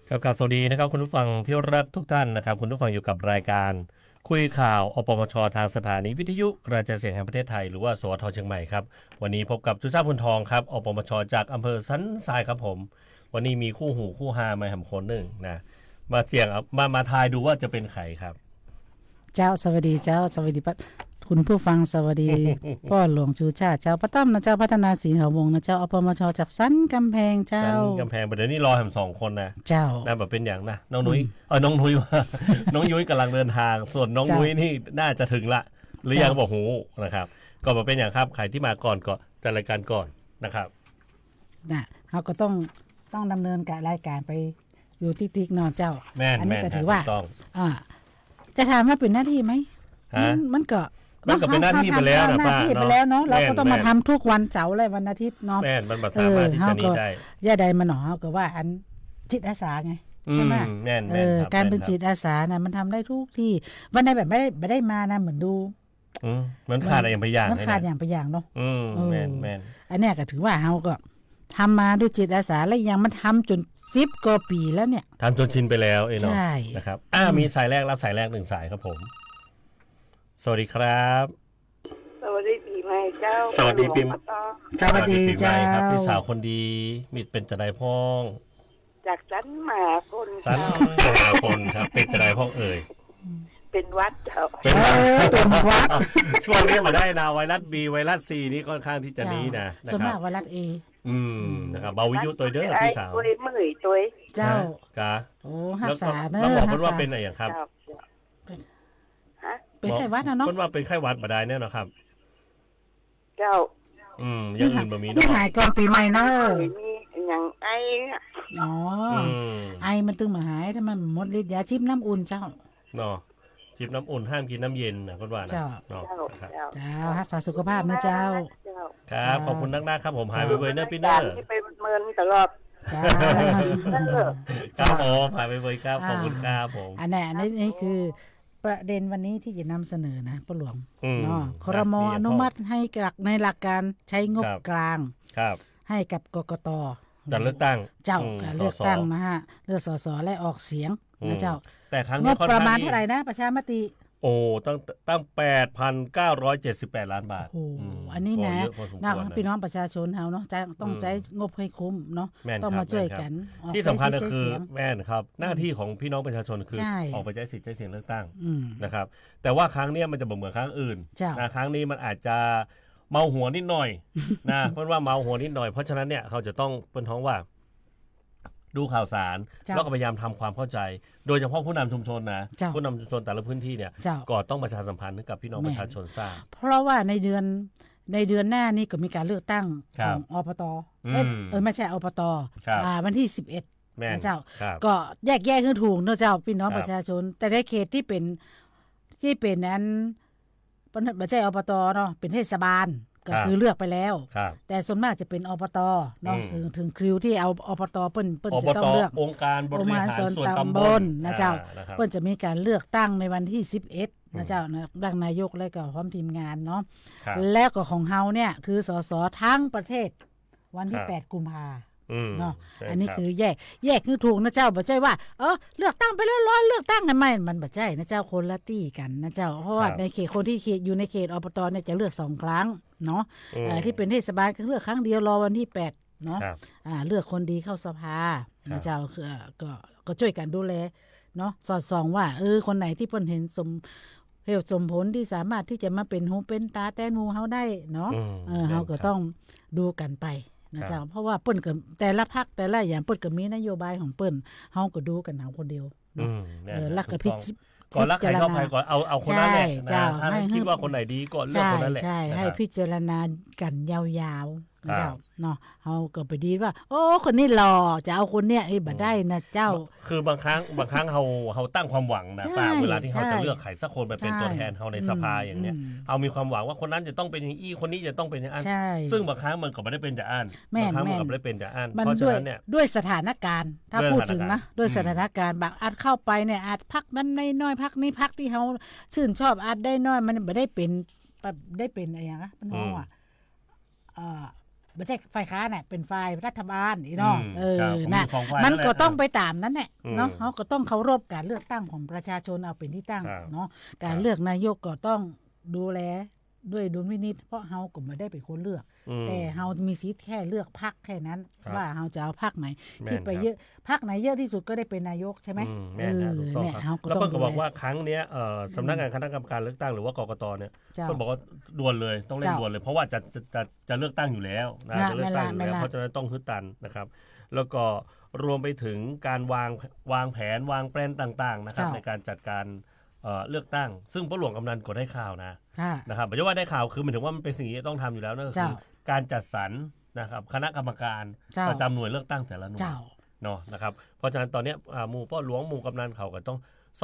กับสวัสดีนะครับคุณผู้ฟังที่รักทุกท่านนะครับคุณผู้ฟังอยู่กับรายการคุยข่าวอปมชทางสถานีวิทยุกระจายเสียงแห่งประเทศไทยหรือว่าสวทเชียงใหม่ครับวันนี้พบกับสุชาติพลทองครับอปมชจากอำเภอสันทรายครับผมวันนี้มีคู่หูคู่ฮามาแห่งคนหนึ่งนะมาเสี่ยงมาทายดูว่าจะเป็นใครครับเจ้าสวัสดีเจ้าสวัสดีคุณผู้ฟังสวัสดีพ่อหลวงชูชาติเจ้าป้าต้อมนะเจ้าพัฒนาศรีหวงศ์นะเจ้าอปมชจากสันกำแพงเจ้ากำแพงประเดี๋ยวนี้รอแหม2 คนนะเจ้าน่าแบบเป็นอย่างนะน้องนุ้ยน้องนุ้ยว่า น้องยุ้ยกำลังเดินทางส่วนน้องนุ้ยนี่น่าจะถึงละหรือยังบอกหูนะครับก็มาเป็นอย่างครับใครที่มาก่อนก็จัดรายการก่อนนะครับน่ะเขาก็ต้องดำเนินกับรายการไปอยู่ติ๊กๆนอนเจ้าอันี้ก็ถือว่าจะถามว่าเป็นหน้าที่ไหมมันก็เป็นหน้าที่ไปแล้วนะป้าเนาะเราก็ต้องมาทำทุกวันเสาร์และวันอาทิตย์เนาะแม่นมันสามารถที่จะนี้ได้ย่าใดมาหนอก็ว่าอันจิตอาสาไงใช่ไหมการเป็นจิตอาสานะมันทำได้ทุกที่วันไหนแบบไม่ได้มานะเหมือนดูมันขาดอะไรอย่างไปอย่างมันขาดอย่างไปอย่างเนาะแม่นอันนี้ก็ถือว่าเราก็ทำมาด้วยจิตอาสาและยังมันทำจน10 กว่าปีแล้วเนี่ยทำจนชินไปแล้วเนาะนะครับมีสายแรกรับสายแรก1 สายครับผมสวัสดีครับสวัสดีปีใหม่เจ้าสวัสดีปีสวัสดีเจ้าครับพี่สาวคนดีมิดเป็นจะได้พ้องจากสันมาคนสันมาคนครับเป็นจะได้พ้องเป็นวัดเจ้าเป็นวัดช่วงนี้มาได้นะไวรัส B ไวรัส C นี่ค่อนข้างที่จะนี้นะส่วนมากไวรัส A นะครับเบาวิวตัวเด้อพี่สาวตัวเมื่อยตัวเจ้ากะโอ้รักษาเนอะแล้วบอกเพิ่นว่าเป็นอะไรอย่างครับเป็นไข้หวัดนะเนาะเพิ่นว่าเป็นไข้หวัดบ่ได้แน่นอนครับเจ้าอย่างอื่นบ่มีนี่หายก่อนปีใหม่เนอะมีอย่างไอไอมันตึงมาหายถ้ามันหมดฤทธิ์ยาชิบน้ำอุ่นเจ้าเนาะจิบน้ำอุ่นห้ามกินน้ำเย็นนะเพิ่นว่านะเนาะเจ้ารักษาสุขภาพนะเจ้าครับขอบคุณนักๆครับผมหายไปๆเนอะพี่เนอร์ที่ไปเมินตลอดครับผมหายไปๆครับขอบคุณครับผมอันนี้คือประเด็นวันนี้ที่จะนำเสนอนะป้าหลวงเนาะครม.อนุมัติให้ในหลักการใช้งบกลางให้กับกกต.การเลือกตั้งเจ้าการเลือกตั้งนะฮะเลือกสสและออกเสียงนะเจ้าแต่ครั้งนี้ประมาณเท่าไหร่นะประชามติตั้ง 8,978 ล้านบาทอันนี้นะพี่น้องประชาชนเฮาเนาะต้องใช้งบให้คุ้มเนาะต้องมาช่วยกันที่สำคัญก็คือแม่นครับหน้าที่ของพี่น้องประชาชนคือออกไปใช้สิทธิ์ใช้เสียงเลือกตั้งนะครับแต่ว่าครั้งนี้มันจะเหมือนครั้งอื่นนะครั้งนี้มันอาจจะเมาหัวนิดหน่อยนะเพราะว่าเมาหัวนิดหน่อยเพราะฉะนั้นเนี่ยเขาจะต้องเป็นท้องว่าดูข่าวสารแล้วก็พยายามทำความเข้าใจโดยเฉพาะผู้นำชุมชนนะผู้นำชุมชนแต่ละพื้นที่เนี่ยก็ต้องประชาสัมพันธ์ให้กับพี่น้องประชาชนทราบเพราะว่าในเดือนหน้านี้ก็มีการเลือกตั้งของอปต.ไม่ใช่อปต.วันที่11นะเจ้าก็แยกคือถูกเนอะเจ้าพี่น้องประชาชนแต่ในเขตที่เป็นนั้นไม่ใช่อปต.เนาะเป็นเทศบาลก็คือเลือกไปแล้วแต่ส่วนมากจะเป็นอปต.เนาะถึงคิวที่เอาอปต.เปิ้นจะต้องเลือกองค์การบริหารส่วนตำบลนะเจ้าเปิ้นจะมีการเลือกตั้งในวันที่11นะเจ้านะดังนายกและก็พร้อมทีมงานเนาะแล้วก็ของเฮาเนี่ยคือสสทั้งประเทศวันที่8 กุมภาพันธ์เนาะอันนี้คือแยกคือถูกนะเจ้าบ่ใช่ว่าเลือกตั้งไปแล้วร้อนเลือกตั้งกันไม่มันบ่ใช่นะเจ้าคนละตี้กันนะเจ้าเพราะว่าในเขตคนที่อยู่ในเขตอบตเนี่ยจะเลือก2 ครั้งเนาะที่เป็นเทศบาลก็เลือกครั้งเดียวรอวันที่8เนาะเลือกคนดีเข้าสภานะเจ้าก็ช่วยกันดูแลเนาะสอดส่องว่าคนไหนที่เพิ่นเห็นสมผลที่สามารถที่จะมาเป็นหูเป็นตาแต้นหูเฮาได้เนาะเฮาก็ต้องดูกันไปนะเจ้าเพราะว่าเปิ้นก็แต่ละพรรคแต่ละอย่างเปิ้นก็มีนโยบายของเปิ้นเฮาก็ดูกันเอาคนเดียวเนาะแล้วก็ก่อนรักใครเข้าใครก่อนเอาคนนั้นแหละนะถ้าคิดว่าคนไหนดีก่อนเลือกคนนั้นแหละใช่ให้พิจารณากันยาวๆนะเจ้าเนาะเฮาก็ไปดีว่าโอ้คนนี้หล่อจะเอาคนเนี้ยบ่ได้นะเจ้าคือบางครั้งเฮาตั้งความหวังนะป้าเวลาที่เฮาจะเลือกใครสักคนไปเป็นตัวแทนเฮาในสภาอย่างเนี้ยเฮามีความหวังว่าคนนั้นจะต้องเป็นอย่างอี้คนนี้จะต้องเป็นอย่างนั้นซึ่งบางครั้งมันก็ไม่ได้เป็นอย่างนั้นบางครั้งมันก็ไม่ได้เป็นอย่างนั้นเพราะฉะนั้นเนี่ยด้วยสถานการณ์ถ้าพูดถึงนะด้วยสถานการณ์บางอาจเข้าไปเนี่ยอาจพักนั้นน้อยพักนี้พักที่เฮาชื่นชอบอาจได้น้อยมันไม่ได้เป็นอะไรอย่างนะมันว่า ไม่ใช่ฝ่ายค้านน่ะเป็นฝ่ายรัฐบาลอีน้องครับ น่ะ มีสองฝ่าย มันก็ นั่นแหละ ต้องไปตามนั้นแหละ อืม เนาะเขาก็ต้องเคารพการเลือกตั้งของประชาชนเอาเป็นที่ตั้ง ครับ เนาะการ ครับ เลือกนายกก็ต้องดูแลด้วยดุลพินิจเพราะเฮาก็ไม่ได้เป็นคนเลือก แต่เฮามีสิทธิ์แค่เลือกพรรคแค่นั้น ครับ ว่าเฮาจะเอาพรรคไหน แม่น ที่ไป ครับ เยอะพรรคไหนเยอะที่สุดก็ได้เป็นนายกใช่ไหม แม่นครับถูกต้อง เนี่ย ครับ เฮาก็ แล้ว ต้อง เพิ่นก็บอก ดูแล ว่าครั้งเนี้ยสำนักงานคณะกรรมการเลือกตั้งหรือว่ากกตเนี่ย เจ้า เพิ่นบอกว่าด่วนเลยต้องเร่ง เจ้า ด่วนเลยเพราะว่าจะเลือกตั้งอยู่แล้วนะ น่ะ จะเลือกตั้งอยู่ ไม่ แล้ว ละ เพราะฉะนั้นต้องฮึดตันนะครับ แล้วก็รวมไปถึงการวางแผนวางแปลนต่างๆนะครับ เจ้า ในการจัดการเลือกตั้ง ซึ่งพ่อหลวงกำนันก็ได้ข่าวนะ ค่ะ นะครับไม่ใช่ว่าได้ข่าวคือหมายถึงว่ามันเป็นสิ่งที่ต้องทำอยู่แล้วนั่นก็คือ เจ้า การจัดสรรนะครับคณะกรรมการ เจ้า ประจำหน่วยเลือกตั้งแต่ละหน่วย เจ้า เนาะนะครับเพราะฉะนั้นตอนเนี้ยหมู่พ่อหลวงหมู่กำนันเขาก็ต้องเส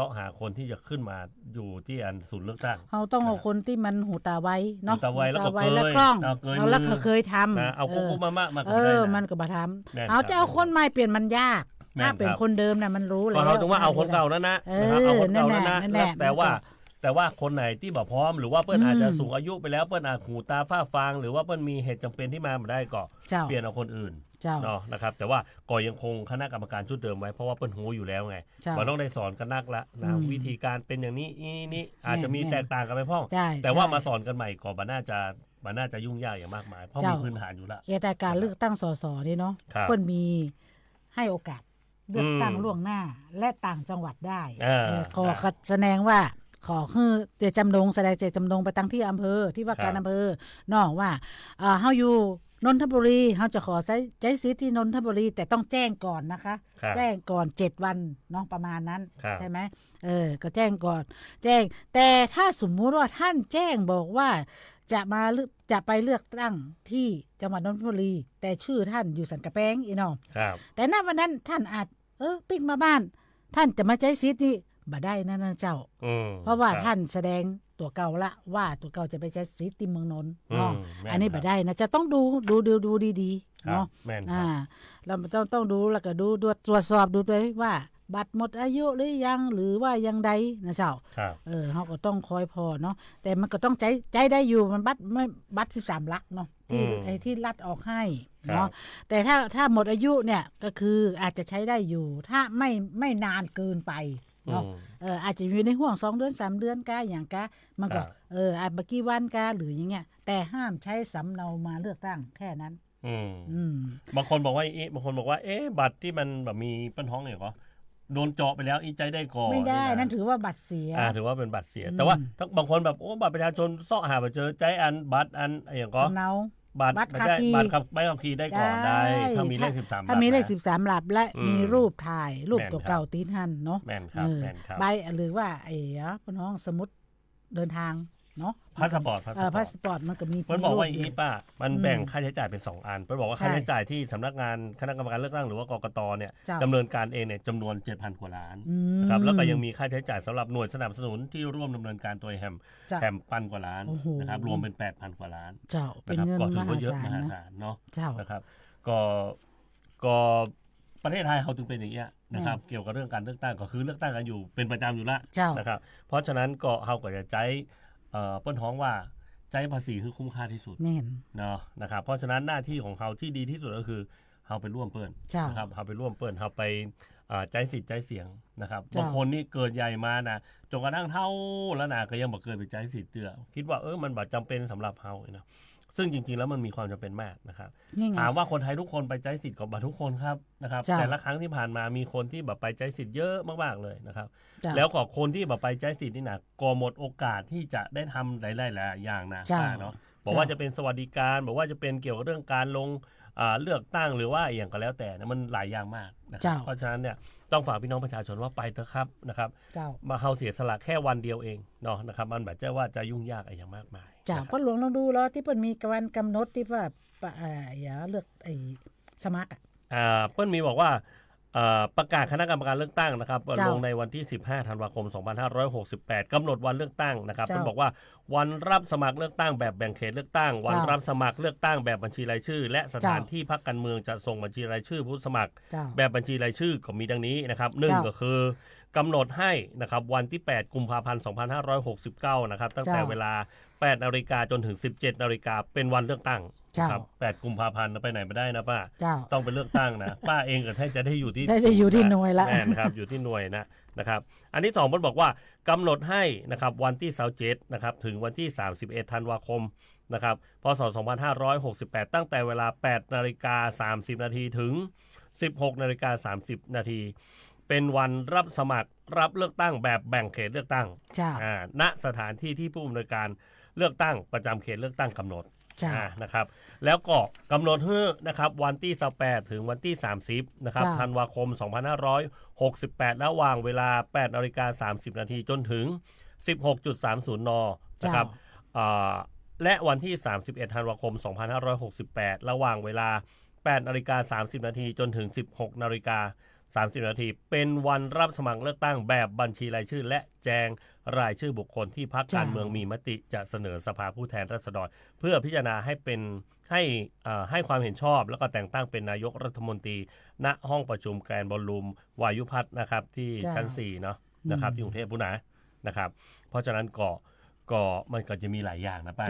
าะหาคนที่จะขึ้นมาอยู่ที่อันศูนย์เลือกตั้ง เราต้องเอาคนที่มันหูตาไวเนาะ หูตาไวแล้วก็ หูและคล่อง เกย เอาแล้วก็เคยทำ นะเอากุ๊กมามา เอ ทำได้ อ นะ มันก็มาท แม่น ำเอาจะเอาคนใหม่เปลี่ยนมันยาก แม่น ถ้าเป็น ครับ คนเดิมน่ะมันรู้แล้ ก็ ว เราต้องว่าเอาคนเก่านั่นนะ เออ นะครับเอาคนเก่านั่นนะ นั่นแหละ แต่ว่าคนไหนที่แบบพร้อมหรือว่าเปิ้ล อืม อาจจะสูงอายุไปแล้วเปิ้ลอาจหูตาฝ้าฟางหรือว่าเปิ้ลมีเหตุจำเป็นที่มาไม่ได้ก็ เจ้า เปลี่ยนเอาคนอื่น เจ้า เนาะนะครับแต่ว่าก็ยังคงคณะกรรมการชุดเดิมไว้เพราะว่าเปิ้ลหูอยู่แล้วไง เจ้า มันต้องได้สอนกันนักละนะ อืม วิธีการเป็นอย่างนี้นี่อาจจะมี แม่น แตกต่างกันไปพ่อ ใช่ แต่ว่า ใช่ มาสอนกันใหม่ก็มันน่าจะยุ่งยากอย่างมากมายเพราะ เจ้ามี มีพื้นฐานอยู่ละ แต่การเลือกตั้งสสนี่เนาะ ครับ เปิ้นมีให้โอกาสเลือกตั้ง อืม ล่วงหน้าและต่างจังหวัดได้ อ่า ขอแสดงว่าขอคือเจตจำนงแสดงเจตจำนงไปตั้งที่อำเภอที่ว่าการอำเภอนอกว่าเฮาอยู่นนทบุรีเฮาจะขอใช้สิทธิ์ที่นนทบุรีแต่ต้องแจ้งก่อนนะคะ ครับ แจ้งก่อน7วันเนาะประมาณนั้น ครับ ใช่ไหมก็แจ้งก่อนแจ้ง แต่ถ้าสมมุติว่าท่านแจ้งบอกว่าจะไปเลือกตั้งที่จังหวัดนนทบุรี แต่ชื่อท่านอยู่สันกะแปงอีน้อง ครับ แต่ณวันนั้นท่านอาจปิ๊กมาบ้าน ท่านจะมาใช้สิทธิ์นี่บ่ได้นะเจ้า เพราะว่า คบ ท่านแสดงตัวเก่าละว่าตัวเก่าจะไปใช้สิทธิ์ที่เมืองนนท์ อืม เนาะ แม่น อันนี้ ครับ บ่ได้นะจะต้องดูดีๆ ครับ เนาะ แม่นครับ เราต้องดูแล้วก็ดูตรวจสอบดูด้วยว่าบัตรหมดอายุหรือยังหรือว่ายังใดนะเจ้า ครับ เขาก็ต้องคอยพอเนาะแต่มันก็ต้องใจได้อยู่มันบัตร13หลักเนาะที่ อืม ไอ้ที่รัฐออกให้ ครับ เนาะแต่ถ้าหมดอายุเนี่ยก็คืออาจจะใช้ได้อยู่ ถ้าไม่นานเกินไปเนาะ อาจจะอยู่ในห่วง2 เดือน 3 เดือนกาอย่างกามันก็ ครับ อาจบกี่วันกาหรืออย่างเงี้ยแต่ห้ามใช้สำเนามาเลือกตั้งแค่นั้น อืม บางคนบอกว่าบางคนบอกว่าบัตรที่มันแบบมีปัญหาเนี่ยก็โดนเจาะไปแล้วใจได้ก่อน ไม่ได้ ะ นั่นถือว่าบัตรเสีย ถือว่าเป็นบัตรเสีย อืม แต่ว่าถ้าบางคนแบบบัตรประชาชนเสาะหาไปเจอใจอันบัตรอันอะไรอย่างก็ สำเนา บัตร บัตร ไม่ ขับ ใช่ ขี่ บัตรขับใบขับขี่ได้ก่อนได้ถ้ามีเลข13 ถ้ามีเลข บัตรนะ 13หลับและ อืม มีรูปถ่ายรูป แม่นครับ เก่าๆติดหันเนาะ แม่นครับ เออ แม่นครับ ใบหรือว่าพี่น้องสมุดเดินทางเนาะ พาสปอร์ต พาสปอร์ตมันก็มี เพิ่นบอกว่า รูป อีป้ามัน อืม แบ่งค่าใช้จ่ายเป็น2อันเพิ่นบอกว่า ใช่ ค่าใช้จ่ายที่สำนักงานคณะกรรมการเลือกตั้งหรือว่ากกตเนี่ย เจ้า ดำเนินการเองเนี่ยจำนวน 7,000 กว่าล้าน อืม นะครับแล้วก็ยังมีค่าใช้จ่ายสำหรับหน่วยสนับสนุนที่ร่วมดำเนินการตัวแฮม เจ้า ปันกว่าล้าน โอ้โห นะครับรวมเป็น 8,000 กว่าล้าน เจ้าเป็น นะครับ เงิน ก็ถื ม อ หา ว่าเยอะ ศาม ล หา นะ ศาลเนาะ เจ้า นะครับก็ประเทศไทยเขาถึงเป็นอย่างเงี้ยนะครับเกี่ยวกับเรื่องการเลือกตั้งก็คือเลือกตั้งกันอยู่เป็นประจำอยู่ละ เจ้า นะครับเพราะฉะนั้นก็เขาก็จะใช้เปิ้นท้องว่าใช้ภาษีคือคุ้มค่าที่สุด แม่น เนาะนะครับเพราะฉะนั้นหน้าที่ของเขาที่ดีที่สุดก็คือเขาไปร่วมเปิ้น เจ้า นะครับเขาไปร่วมเปิ้นเขาไปใจสิทธิ์ใจเสียงนะครับ เจ้า บางคนนี่เกิดใหญ่มานะจนกระทั่งเท่าแล้วนะก็ยังบอกเกิดไปใจสิทธิ์เตือคิดว่ามันบัดจำเป็นสำหรับเขาเนาะซึ่งจริงๆแล้วมันมีความจำเป็นมากนะครับ นี่ไง ถามว่าคนไทยทุกคนไปใจสิทธิ์กับบัตรทุกคนครับนะครับ เจ้า แต่ละครั้งที่ผ่านมามีคนที่แบบไปใจสิทธิ์เยอะมากๆเลยนะครับ เจ้า แล้วก็คนที่แบบไปใจสิทธิ์นี่นะก็หมดโอกาสที่จะได้ทำหลายๆอย่างนะ เจ้า เนาะบอกว่าจะเป็นสวัสดิการบอกว่าจะเป็นเกี่ยวกับเรื่องการลงเลือกตั้งหรือว่าอย่างก็แล้วแต่นะมันหลายอย่างมากนะครั เจ้า เพราะฉะนั้นเนี่ยต้องฝากพี่น้องประชาชนว่าไปเถอะครับนะครับ เจ้า มาเฮาเสียสละแค่วันเดียวเองเนาะนะครับมันแบบจะว่าจะยุ่งยากอะไรอย่างมากมาย จ้า นะครับ พ่อหลวงลองดูแล้วที่เพิ่นมีการกำหนดที่ว่าเลือกสมัครอ่ะ เปิ้ลมีบอกว่าประกาศคณะกรรมการเลือกตั้งนะครับ เจ้า ลงในวันที่ 15 ธันวาคม 2568 กำหนดวันเลือกตั้งนะครับ เจ้า เปิ้ลบอกว่าวันรับสมัครเลือกตั้งแบบแบ่งเขตเลือกตั้ง วัน เจ้า รับสมัครเลือกตั้งแบบบัญชีรายชื่อ และสถาน เจ้า ที่พรรคการเมืองจะส่งบัญชีรายชื่อผู้สมัคร เจ้า แบบบัญชีรายชื่อก็มีดังนี้นะครับหนึ่ง เจ้า ก็คือกำหนดให้นะครับวันที่ 8 กุมภาพันธ์ 2569 นะครับตั้งแต่ เจ้า เวลา 8 นาฬิกาจนถึง 17 นาฬิกาเป็นวันเลือกตั้ง ครับ8 กุมภาพันธ์ไปไหนไม่ได้นะป้า เจ้า ต้องไปเลือกตั้งนะ ป้าเองก็แทบจะได้อยู่ที่ ได้จะอยู่ที่หน่วยละ แม่นะครับอยู่ที่หน่วยนะครับอันที่2มันบอกว่ากำหนดให้นะครับวันที่27นะครับถึงวันที่31ธันวาคมนะครับพศ2568ตั้งแต่เวลา 8:30 นาทีถึง 16:30 นาทีเป็นวันรับสมัครรับเลือกตั้งแบบแบ่งเขตเลือกตั้งณสถานที่ที่ผู้อำนวยการเลือกตั้งประจำเขตเลือกตั้งกำหนดนะครับแล้วก็กำหนดให้นะครับวันที่28ถึงวันที่30นะครับธันวาคม2568ระหว่างเวลา 8:30 นาทีจนถึง 16:30 น.นะครับและวันที่31ธันวาคม2568ระหว่างเวลา 8:30 นาทีจนถึง 16:30 นาทีเป็นวันรับสมัครเลือกตั้งแบบบัญชีรายชื่อและแจงรายชื่อบุคคลที่พรรคการเมืองมีมติจะเสนอสภาผู้แทนราษฎรเพื่อพิจารณาให้ความเห็นชอบแล้วก็แต่งตั้งเป็นนายกรัฐมนตรีณห้องประชุมแกรนด์บอลลูมวายุพัฒน์นะครับที่ชั้น4เนาะนะครับที่กรุงเทพฯนะครับเพราะฉะนั้นก็มันก็จะมีหลายอย่างนะป้า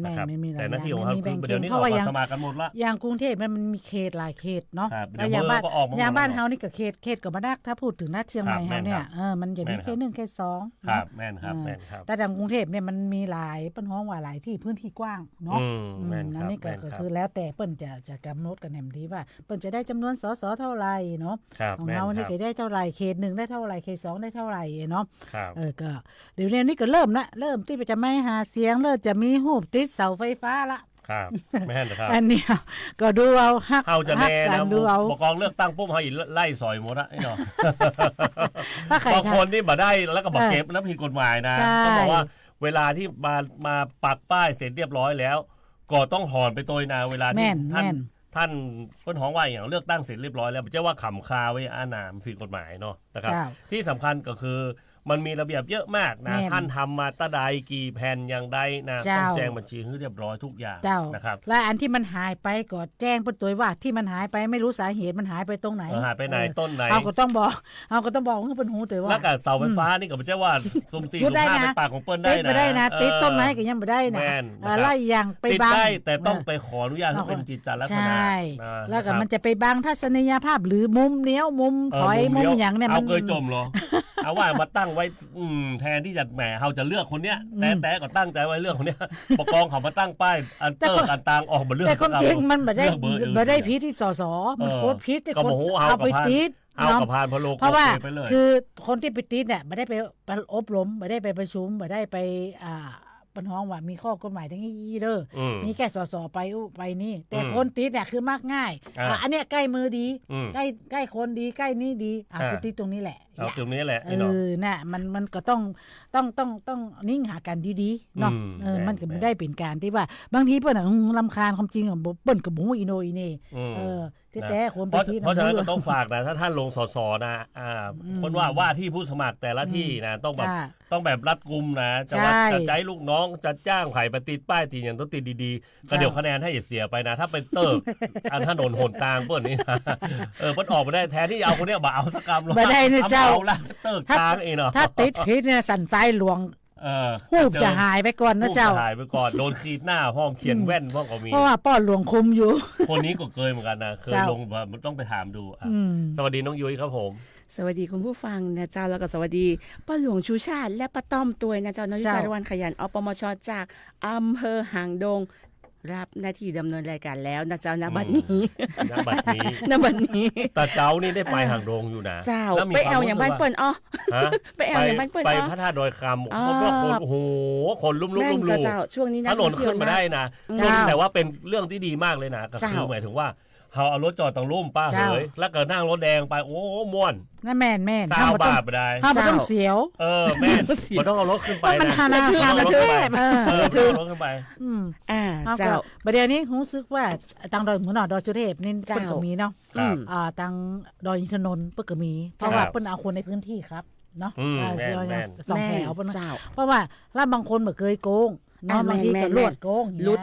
นะครับแต่หน้าที่ของเขาคือเดี๋ยวนี้ออกมาสมัครกันหมดละอย่างกรุงเทพมันมีเขตหลายเขตเนาะแล้วอย่างบ้านเฮานี่ก็เขตกับบ้านนักถ้าพูดถึงนัดเชียงใหม่เฮาเนี่ยมันจะมีเขต1เขต2ครับแม่นครับแต่ในกรุงเทพเนี่ยมันมีหลายเปิ้นฮ้องว่าหลายที่พื้นที่กว้างเนาะอันนี้ก็คือแล้วแต่เปิ้นจะกำหนดกันแหน่ที่ว่าเปิ้นจะได้จำนวนสสเท่าไหร่เนาะของเฮานี่ก็ได้เท่าไหร่เขต1ได้เท่าไหร่เขต2ได้เท่าไหร่เนาะก็เดี๋ยวนี้ก็เริ่มที่จะไม่หาเสียงเริ่มจะมีรูปติดเสาไฟฟ้าละครับแม่นครับอันนี้ก็ดูเอาฮักจะแน่นะบกองเลือกตั้งปุ๊บเฮาไล่ซอยหมดละไอ้เนาะบางคนนี่บ่ได้แล้วก็บ่เก็บแล้วผิดกฎหมายนะต้องบอกว่าเวลาที่มาปักป้ายเสร็จเรียบร้อยแล้วก็ต้องถอนไปตัวนะเวลาที่ท่านเพิ่นฮ้องว่าอย่างเลือกตั้งเสร็จเรียบร้อยแล้วบ่ใช่ว่าขำคาไว้อาหนามผิดกฎหมายเนาะนะครับที่สำคัญก็คือมันมีระเบียบเยอะมากนะท่านทำมาตะใดกี่แผ่นอย่างใดนะต้องแจ้งบัญชีให้เรียบร้อยทุกอย่างนะครับและอันที่มันหายไปก็แจ้งเปิ้นตัวว่าที่มันหายไปไม่รู้สาเหตุมันหายไปตรงไหนหายไปไหนต้นไหนเราก็ต้องบอกให้เปิ้นฮู้ตัวว่าแล้วก็เสาไฟฟ้านี่ก็บ่ใช่ว่าซุ่ม4ซุ่ม5เป็นปากของเปิ้นได้นะติดต้นไม้ก็ยังบ่ได้นะไล่อย่างไปบังได้แต่ต้องไปขออนุญาตให้เป็นกิจจลักษณะแล้วก็มันจะไปบังทัศนียภาพหรือมุมเลี้ยวมุมถอยมุมหยังเนี่ยมันเอาเคยจมเหรอเอาว่ามาตั้งไว้แทนที่จะแหมเฮาจะเลือกคนเนี้ยแต่ก็ตั้งใจไว้เลือกคนเนี้ยปกครองเขามาตั้งป้ายอันเตอร์กันต่างออกมาเลือกแต่ความจริงมันบ่ได้พิษที่สสมันโคตรพิษที่คนเอาไปติดเอากับพานพะโลกเพราะว่าคือคนที่ไปติดเนี่ยบ่ได้ไปอบรมบ่ได้ไปประชุมบ่ได้ไปปัญหาว่ามีข้อกฎหมายทั้งนี้เด้อมีแค่สสไปนี่แต่คนติดเนี่ยคือมากง่ายอันเนี้ยใกล้มือดีใกล้คนดีใกล้นี่ดีคุณติดตรงนี้แหละตรงนี้แหละน่ะมันก็ต้องนิ่งหากันดีๆเนาะมันก็ไม่ได้เป็นการที่ว่าบางทีเปิ้นรำคาญความจริงของเปิ้นก็บ่ฮู้อีโนอีนี่แต่คนไปที่เพราะฉะนั้นก็ต้องฝากนะถ้าท่านลงสสนะเพิ่นว่าที่ผู้สมัครแต่ละที่นะต้องแบบรัดกุมนะจะใจลูกน้องจะจ้างไผไปติดป้ายติดอย่างต้องติดดีๆก็เดี๋ยวคะแนนให้เสียไปนะถ้าเป็นเติร์อันถนนหนทางเปิ้นนี่นะเปิ้นออกมาได้แทนที่เอาคนเนี้ยบ่เอาสักกรรมบ่ได้นะเจ้าละเติร์ทางเองเนาะถ้าติดผิดเนี่ยสั่นซ้ายหลวงหูบจะหายไปก่อนนะเจ้าหายไปก่อนโดนขีดหน้าห้องเขียนแว่นห้องก็มีเพราะว่าป้อนหลวงคุมอยู่คนนี้ก็เคยเหมือนกันนะเคยลงมันต้องไปถามดูสวัสดีน้องยุ้ยครับผมสวัสดีคุณผู้ฟังนะเจ้าแล้วก็สวัสดีป้าหลวงชูชาติและป้าต้อมตัวยนะเจ้าน้องยุ้ยสารวันขยันอปมช.จากอำเภอหางดงรับหน้าที่ดำเนินรายการแล้วนะเจ้าณบัดนี้แต่เจ้านี่ได้ไปหางดงอยู่นะเจ้าไปแอวอย่างบ้านเปิ้นไปแอวอย่างบ้านเปิ้นไปพระธาตุดอยคำเพราะว่าคนโอ้โหคนลุ่มๆเจ้าช่วงนี้ถนนขึ้นมาได้นะแต่ว่าเป็นเรื่องที่ดีมากเลยนะก็คือหมายถึงว่าเฮาเอารถจอดตรงลุ่มป้าเฮ้ยแล้วก็นั่งรถแดงไปโอ้ม่วนนั่นแม่นๆ20 บาทไปได้บ่ต้องเสียวแม่นบ่ต้องเอารถขึ้นไปนะมันหาราคาขึ้นไปรถขึ้นไปเจ้าประเดี๋ยวนี้รู้สึกว่าทางดอยหมู่นอดอยสุเทพนี่เพิ่นก็มีเนาะทางดอยอินทนนท์เพิ่นก็มีเพราะว่าเพิ่นเอาคนในพื้นที่ครับเนาะต้องแถวเพิ่นเพราะว่าแล้วบางคนบ่เคยโกงบางทีก็ลวดโกงลุด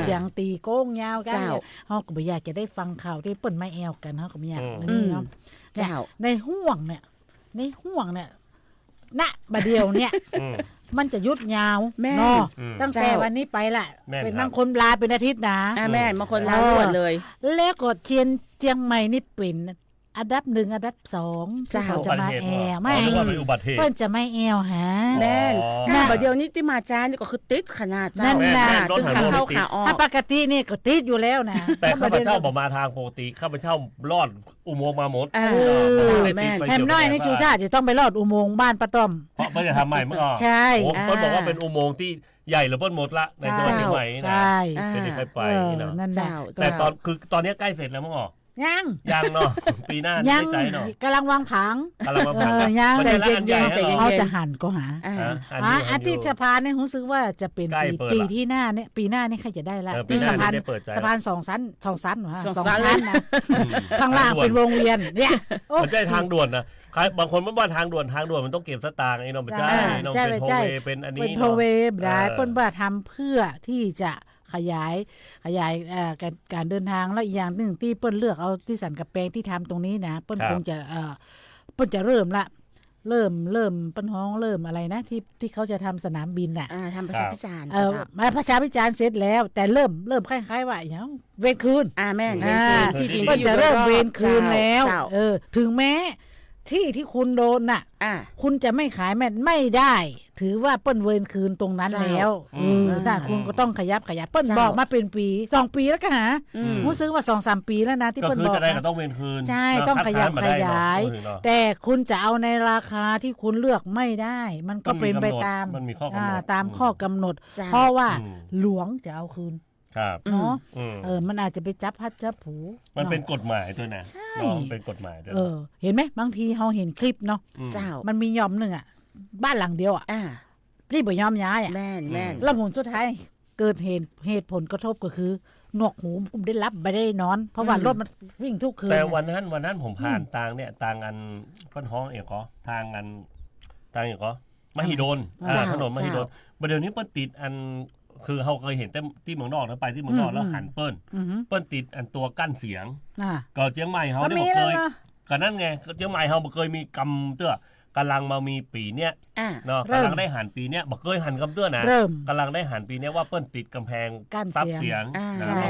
อย่างตีโกงยาวกันเฮาก็บ่อยากจะได้ฟังข่าวที่เปิ้นไม่แอวกันเฮาก็บ่อยากนี่เนาะในห่วงเนี่ยณบัดเดียวเนี่ย มันจะยุดยาว แม่น เนาะ อืม ตั้งแต่วันนี้ไปละ แม่น เป็น ครับ บางคนลาเป็นอาทิตย์นะ แม่นบางคนลาหมดเลย แล้วก็เจียงใหม่นี่เป็นอันดับ1อันดับ2 เจ้า ที่เขาจะมาแอวไม่ นึกว่าเป็นอุบัติเหตุ เพิ่นจะไม่แอวหา แม่น อ๋อ การบ่เดียวนี้ที่มาจ้านี่ก็คือติดขนาดเจ้า นั่นน่ะ ตึงขาเข้าขาออก ถ้าปกตินี่ก็ติดอยู่แล้วนะ แต่ข้าพเจ้าบอกมาทางปกติข้าพเจ้ารอดอุโมงค์มาหมด เออ ไม่ได้ติด แม่น ไฟ แฮมน้อยในชูชาติจะต้องไปลอดอุโมงค์บ้านป้าต้อม เพราะเพิ่นจะทำใหม่เมื่อก่อน ใช่ โอ้เพิ่นบอกว่าเป็นอุโมงค์ที่ใหญ่เหรือเพิ่นหมดละในจังหวัดเชียงใหม่นะ ใช่ เป็นที่เคยไป เออ เนาะ นั่นแหละ เจ้า แต่ตอนนี้ใกล้เสร็จแล้วมั้งอ๋อ ยัง ยังเนาะปีหน้า ยัง ไม่ใจเนาะ กำลังวางผัง กำลังมาพัก ยัง มันจะละอันใหญ่ ใจเย็น เขาจะหันก็หา อ่า อาทิตย์สะพานเนี่ยรู้สึกว่าจะเป็น ใกล้เปิดละ ปีที่หน้าเนี่ยปีหน้านี่ใครจะได้ละ ปีหน้า สะพาน ได้เปิดใจ สะพาน2 ชั้นเหรอฮะ สอง สอง ชั้น ชั้นนะข้างล่างเป็นวงเวียนเนี่ยโอ้ มันใช่ทางด่วนนะใครบางคนมันว่าทางด่วนมันต้องเก็บสตางค์ไอ้น้องไม่ใช่ไอ้น้องเป็นโทเวย์เป็นอันนี้ เป็นโทเวย์ได้เปิ้นว่าทำเพื่อที่จะขยายการเดินทางแล้วอีกอย่างหนึ่งที่เปิ้นเลือกเอาที่สันกับแปลงที่ทำตรงนี้นะเปิ้นคงจะเปิ้นจะเริ่มเปิ้นฮ้องเริ่มอะไรนะที่เขาจะทำสนามบินน่ะ ทำประชาพิจารณ์ มาประชาพิจารณ์เสร็จแล้ว แต่เริ่มคล้ายๆว่าอย่างเวรคืน แม่น ที่ดินก็จะเริ่มเวรคืนแล้ว เจ้า ถึงแม้ที่คุณโดนน่ะ คุณจะไม่ขายไม่ได้ ถือว่าเปิ้นเวรคืนตรงนั้นแล้วถ้าคุณก็ต้องขยับเปิ้นบอกมาเป็นปี2 ปีแล้วก็หารู้สึกว่า 2-3 ปีแล้วนะที่ ก็ เปิ้น คือบ อ จะ ก ได้ก็ต้องเว้นคืน ใช่ต้องขยับขยาย แต่คุณจะเอาในราคาที่คุณเลือกไม่ได้ มันก็เป็นไปตาม มันมีข้อกำหนด ตามข้อกำหนด จ้ะ เพราะว่าหลวงจะเอาคืน ครับ เนาะ อืม มันอาจจะไปจับพัดจับผู มันเป็น อะ กฎหมายด้วยนะ ใช่ น้องเป็นกฎหมายด้วย เห็นไหมบางทีเราเห็นคลิปเนาะ เจ้า มันมียอมหนึ่งอ่ะ บ้านหลังเดียวอ่ะรีบบ่ยอมย้ายอ่ะ แม่น แล้วผลสุดท้ายเกิดเหตุผลกระทบก็คือหนวกหูผมได้รับไม่ได้นอน เพราะว่ารถมันวิ่งทุกคืน แต่วันนั้นผมผ่านต่างอันพ้นห้องเอกก็ทางอันต่างเอกก็มหิดลถนนมหิดลประเดี๋ยวนี้เปิ้นติดอันคือเราเคยเห็นแต่ที่เมืองนอกนะไปที่เมืองนอกแล้วหันเปิ้นติดอันตัวกั้นเสียงก็เจียงใหม่เขาได้บอกเคยก็นั่นไงเจียงใหม่เขาบอกเคยมีกำเตื้อกำลังมามีปีเนี้ยเนาะกำลังได้หันปีเนี้ยบอกเคยหันกำเตื้อนะกำลังได้หันปีเนี้ยว่าเปิ้นติดกำแพงซับเสียง ใช่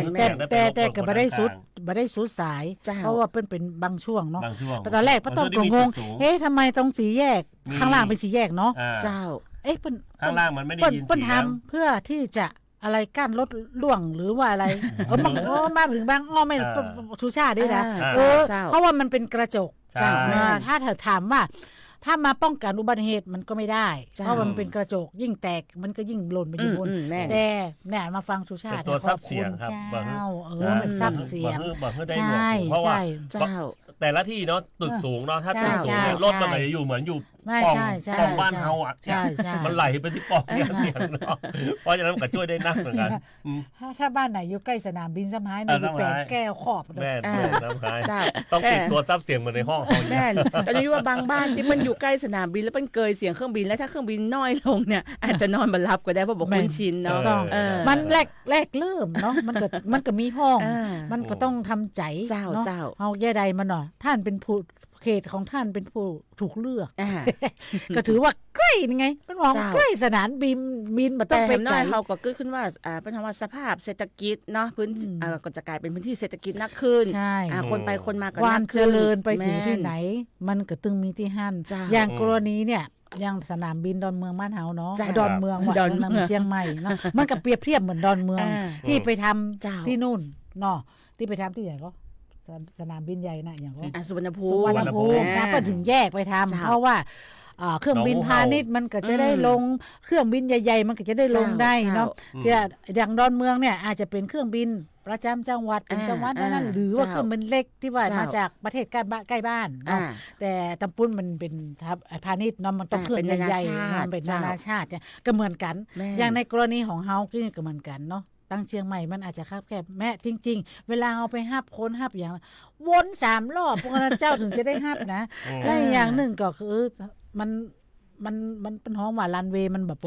แต่ก็ไม่ได้สุดสายเพราะว่าเป็นบางช่วงเนาะตอนแรกป้าต้องงงทำไมตรงสีแยกข้างล่างเป็นสีแยกเนาะเจ้าข้างล่างมันไม่ได้ยินเสียง ทำเพื่อที่จะอะไรกั้นรถล่วงหรือว่าอะไรมาถึงบางไม่ชูชาติด้วยนะเพราะว่ามันเป็นกระจกถ้าเธอถามว่าถ้ามาป้องกันอุบัติเหตุมันก็ไม่ได้เพราะมันเป็นกระจกยิ่งแตกมันก็ยิ่งหล่นไปอยู่บนแต่เนี่ยมาฟังชูชาติ ตัวซับเสียงครับมันซับเสียง ใช่เพราะว่า เจ้า แต่ละที่เนาะตึกสูงเนาะถ้าตึกสูงรถมันจะอยู่เหมือนอยู่ปองบ้านเฮาอ่ะมันไหลไปที่ปองเนี่ยเสียงเนาะเพราะฉะนั้นมันก็ช่วยได้นักเหมือนกันถ้าบ้านไหนอยู่ใกล้สนามบินสมัยนี่แปะแก้วขอบ แม่น้ำพายต้องติดตัวซับเสียงเหมือนในห้องแม่แต่รู้ว่าบางบ้านที่มันอยู่ใกล้สนามบินแล้วมันเกยเสียงเครื่องบินแล้วถ้าเครื่องบินน้อยลงเนี่ยอาจจะนอนบ่หลับก็ได้เพราะบอกคุ้นชินเนาะมันแรกเริ่มเนาะมันก็มีห้องมันก็ต้องทำใจเจ้าเอาแย่ใดมันเนาะท่านเป็นผู้เขตของท่านเป็นผู้ถูกเลือกก็ถือว่าใกล้ไงเป็นมองใกล้สนามบินต้องไปไกลเขาก็เกิดขึ้นว่าเป็นคำว่าสภาพเศรษฐกิจเนาะพื้นก็จะกลายเป็นพื้นที่เศรษฐกิจนักขึ้นคนไปคนมาก็ความเจริญไปถึงที่ไหนมันก็ตึงมีที่หั่นอย่างกรณีเนี่ยอย่างสนามบินดอนเมืองบ้านเฮาเนาะดอนเมืองเชียงใหม่เนาะมันก็เปรียบเทียบเหมือนดอนเมืองที่ไปทำที่นู่นเนาะที่ไปทำที่ไหนก็สนามบินใหญ่นะอย่างก็สุวรรณภูมินะก็ถึงแยกไปทำเพราะว่าเครื่องบินพาณิชย์มันก็จะได้ลงเครื่องบินใหญ่ๆมันก็จะได้ลงได้เนาะอย่างดอนเมืองเนี่ยอาจจะเป็นเครื่องบินประจำจังหวัดเป็นจังหวัดนั้นหรือว่าเครื่องบินเล็กที่ว่ามาจากประเทศใกล้บ้านเนาะแต่ตำปุ้นมันเป็นพาณิชย์เนาะมันต้องเครื่องใหญ่ๆมันเป็นนานาชาติก็เหมือนกันอย่างในกรณีของเฮาก็เหมือนกันเนาะตั้งเชียงใหม่มันอาจจะคับแคบแม้จริงๆเวลาเอาไปหับคนหับอย่างวน3 รอบพวกนั้นเจ้าถึงจะได้หับนะและอย่างหนึ่งก็คือมันเป็นห้องว่ารันเวย์มันแบบ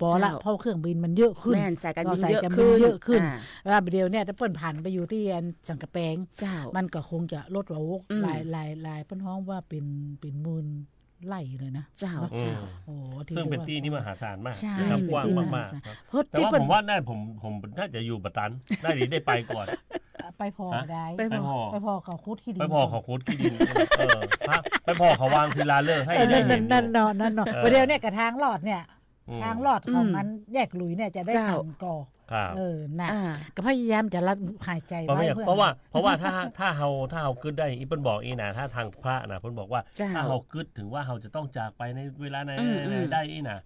ปอละเพราะเครื่องบินมันเยอะขึ้นสายการบินเยอะขึ้นแล้วเดี๋ยวเนี่ยถ้าเปิ้นผ่านไปอยู่ที่สังกะแปงมันก็คงจะลดระวกหลายเปิ้นห้องว่าเป็นหมื่น ไร่เลยนะ เจ้า โอ้ ซึ่งเป็นที่นี่มหาศาลมาก ใช่ นะครับกว้างมากๆครับแต่ว่าผมว่าน่าผมน่าจะอยู่บัตตันได้ไปก่อนไปพอได้ ไปพอ เขาคุดขี้ดิน ไปพอเขาคุดขี้ดินไปพอเขาวางศิลาฤกษ์ให้ได้เห็น นั่นเนาะประเดี๋ยวเนี่ยกับทางลอดเนี่ยทางลอดของนั้นแยกหลุยเนี่ยจะได้ทางก่อน่ะก็พยายามจะรัดหายใจไว้เพราะว่าถ้าเฮากึดได้อีเปิ้นบอกอีนะถ้าทางพระนะเปิ้นบอกว่าถ้าเฮากึดถึงว่าเฮาจะต้องจากไปในเวลาไหนได้อีนะ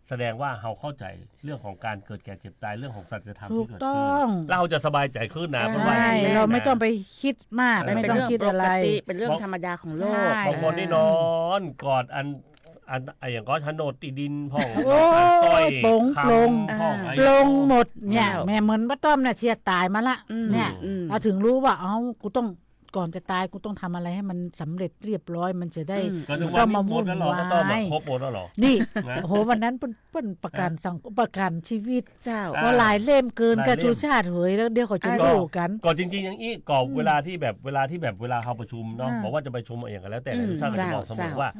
แสดงว่าเฮาเข้าใจเรื่องของการเกิดแก่เจ็บตายเรื่องของสัจธรรมที่เกิดขึ้นเราจะสบายใจขึ้นนะเพราะว่าเราไม่ต้องไปคิดมากไม่ต้องคิดอะไรเป็นเรื่องธรรมดาของโลกบางคนนี่นอนกอดอันอย่างก็โฉนดที่ดินพ่องซอยปงปลงหมดเนี่ยแม่เหมือนป้าต้อมน่ะเชียร์ตายมาละเนี่ยเราถึงรู้ว่ากูต้องก่อนจะตายกูต้องทำอะไรให้มันสำเร็จเรียบร้อยมันจะได้ก็มาวุ่นวายครบหมดแล้วหรอนี่โอ้โหวันนั้นเปิ้นประกันชีวิตเจ้าว่าหลายเล่มเกินกับชูชาติเฮ้ยแล้วเดี๋ยวเขาจะรู้กันก่อนจริงๆอย่างนี้ก่อนเวลาที่แบบเวลาเขาประชุมเนาะบอกว่าจะไปชุมอย่างกันแล้วแต่ชูชาติจะบอกเสมอว่า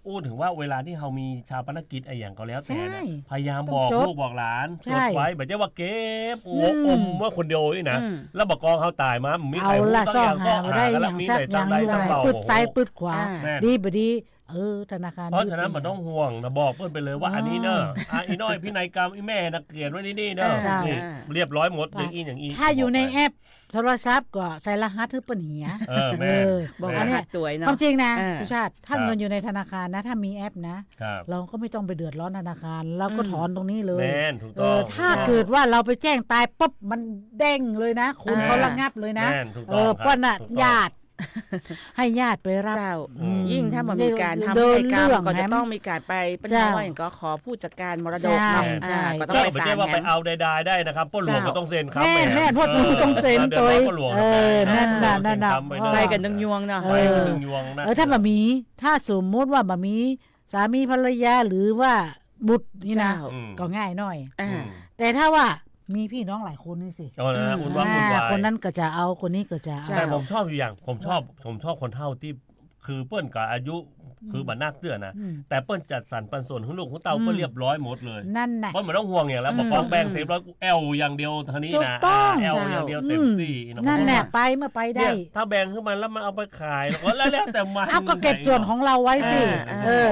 อู้ถึงว่าเวลาที่เรามีชาปนกิจไอ้อย่างก็แล้วแต่นะพยายามบอกลูกบอกหลานจดไว้แบบจะว่าเก็บโอ้อมว่าคนเดียวนี่นะแล้วบอกกองเขาตายมามีใครรู้ต้องอย่างซ่องหาแล้วมีไหนตั้งได้ตั้งเบาปึดซ้ายปึดขวาดีบดีธนาคารเพราะฉะนั้นมันต้องห่วงนะบอกเพิ่นไปเลยว่าอันนี้เนอะอีน้อยพี่นายกรรมอีแม่นักเกียรติไว้นี่เนอะเรียบร้อยหมดอย่างถ้าอยู่ในแอปโทรศัพท์ก็ใส่รหัสถือเปิ้นเหียแม่บอกรหัสตัวเนาะความจริงนะผู้ชาติถ้าเงินอยู่ในธนาคารนะถ้ามีแอปนะเราก็ไม่ต้องไปเดือดร้อนธนาคารเราก็ถอนตรงนี้เลยถ้าเกิดว่าเราไปแจ้งตายปุ๊บมันเด้งเลยนะคุณเขาระงับเลยนะป้อนญาติให้ญาติไปรับยิ่งถ้ามันมีการทำให้กรรมก็จะต้องมีการไปเป็นว่าอย่างก็ขอผู้จัดการมรดกก็ต้องไปศาลไปเอาได้นะครับป้นหลวงก็ต้องเซ็นครับแม่พ่อต้องเซ็นตัวนั่นไปกันนึงยวงเนาะถ้าบะหมี่ถ้าสมมติว่าบะหมี่สามีภรรยาหรือว่าบุตรนี่นะก็ง่ายหน่อยแต่ถ้าว่ามีพี่น้องหลายคนนี่สิคนนั้นก็จะเอาคนนี้ก็จะแต่ผมชอบอยู่อย่างผมชอบคนเฒ่าที่คือเปิ้นกับอายุคือบัดนักเตือนนะแต่เปิ้นจัดสรรปันส่วนของลูกของเต้าเปิ้นเรียบร้อยหมดเลยนั่นน่ะเปิ้นไม่ต้องห่วงอย่างแล้วบอกกองแบ่งเสร็จแล้วแอลอย่างเดียวเท่านี้นะแอลอย่างเดียวเต็มที่นั่นแหละไปเมื่อไปได้ถ้าแบ่งขึ้นมาแล้วมาเอาไปขายแล้วแต่มันเอาก็เก็บส่วนของเราไว้สิ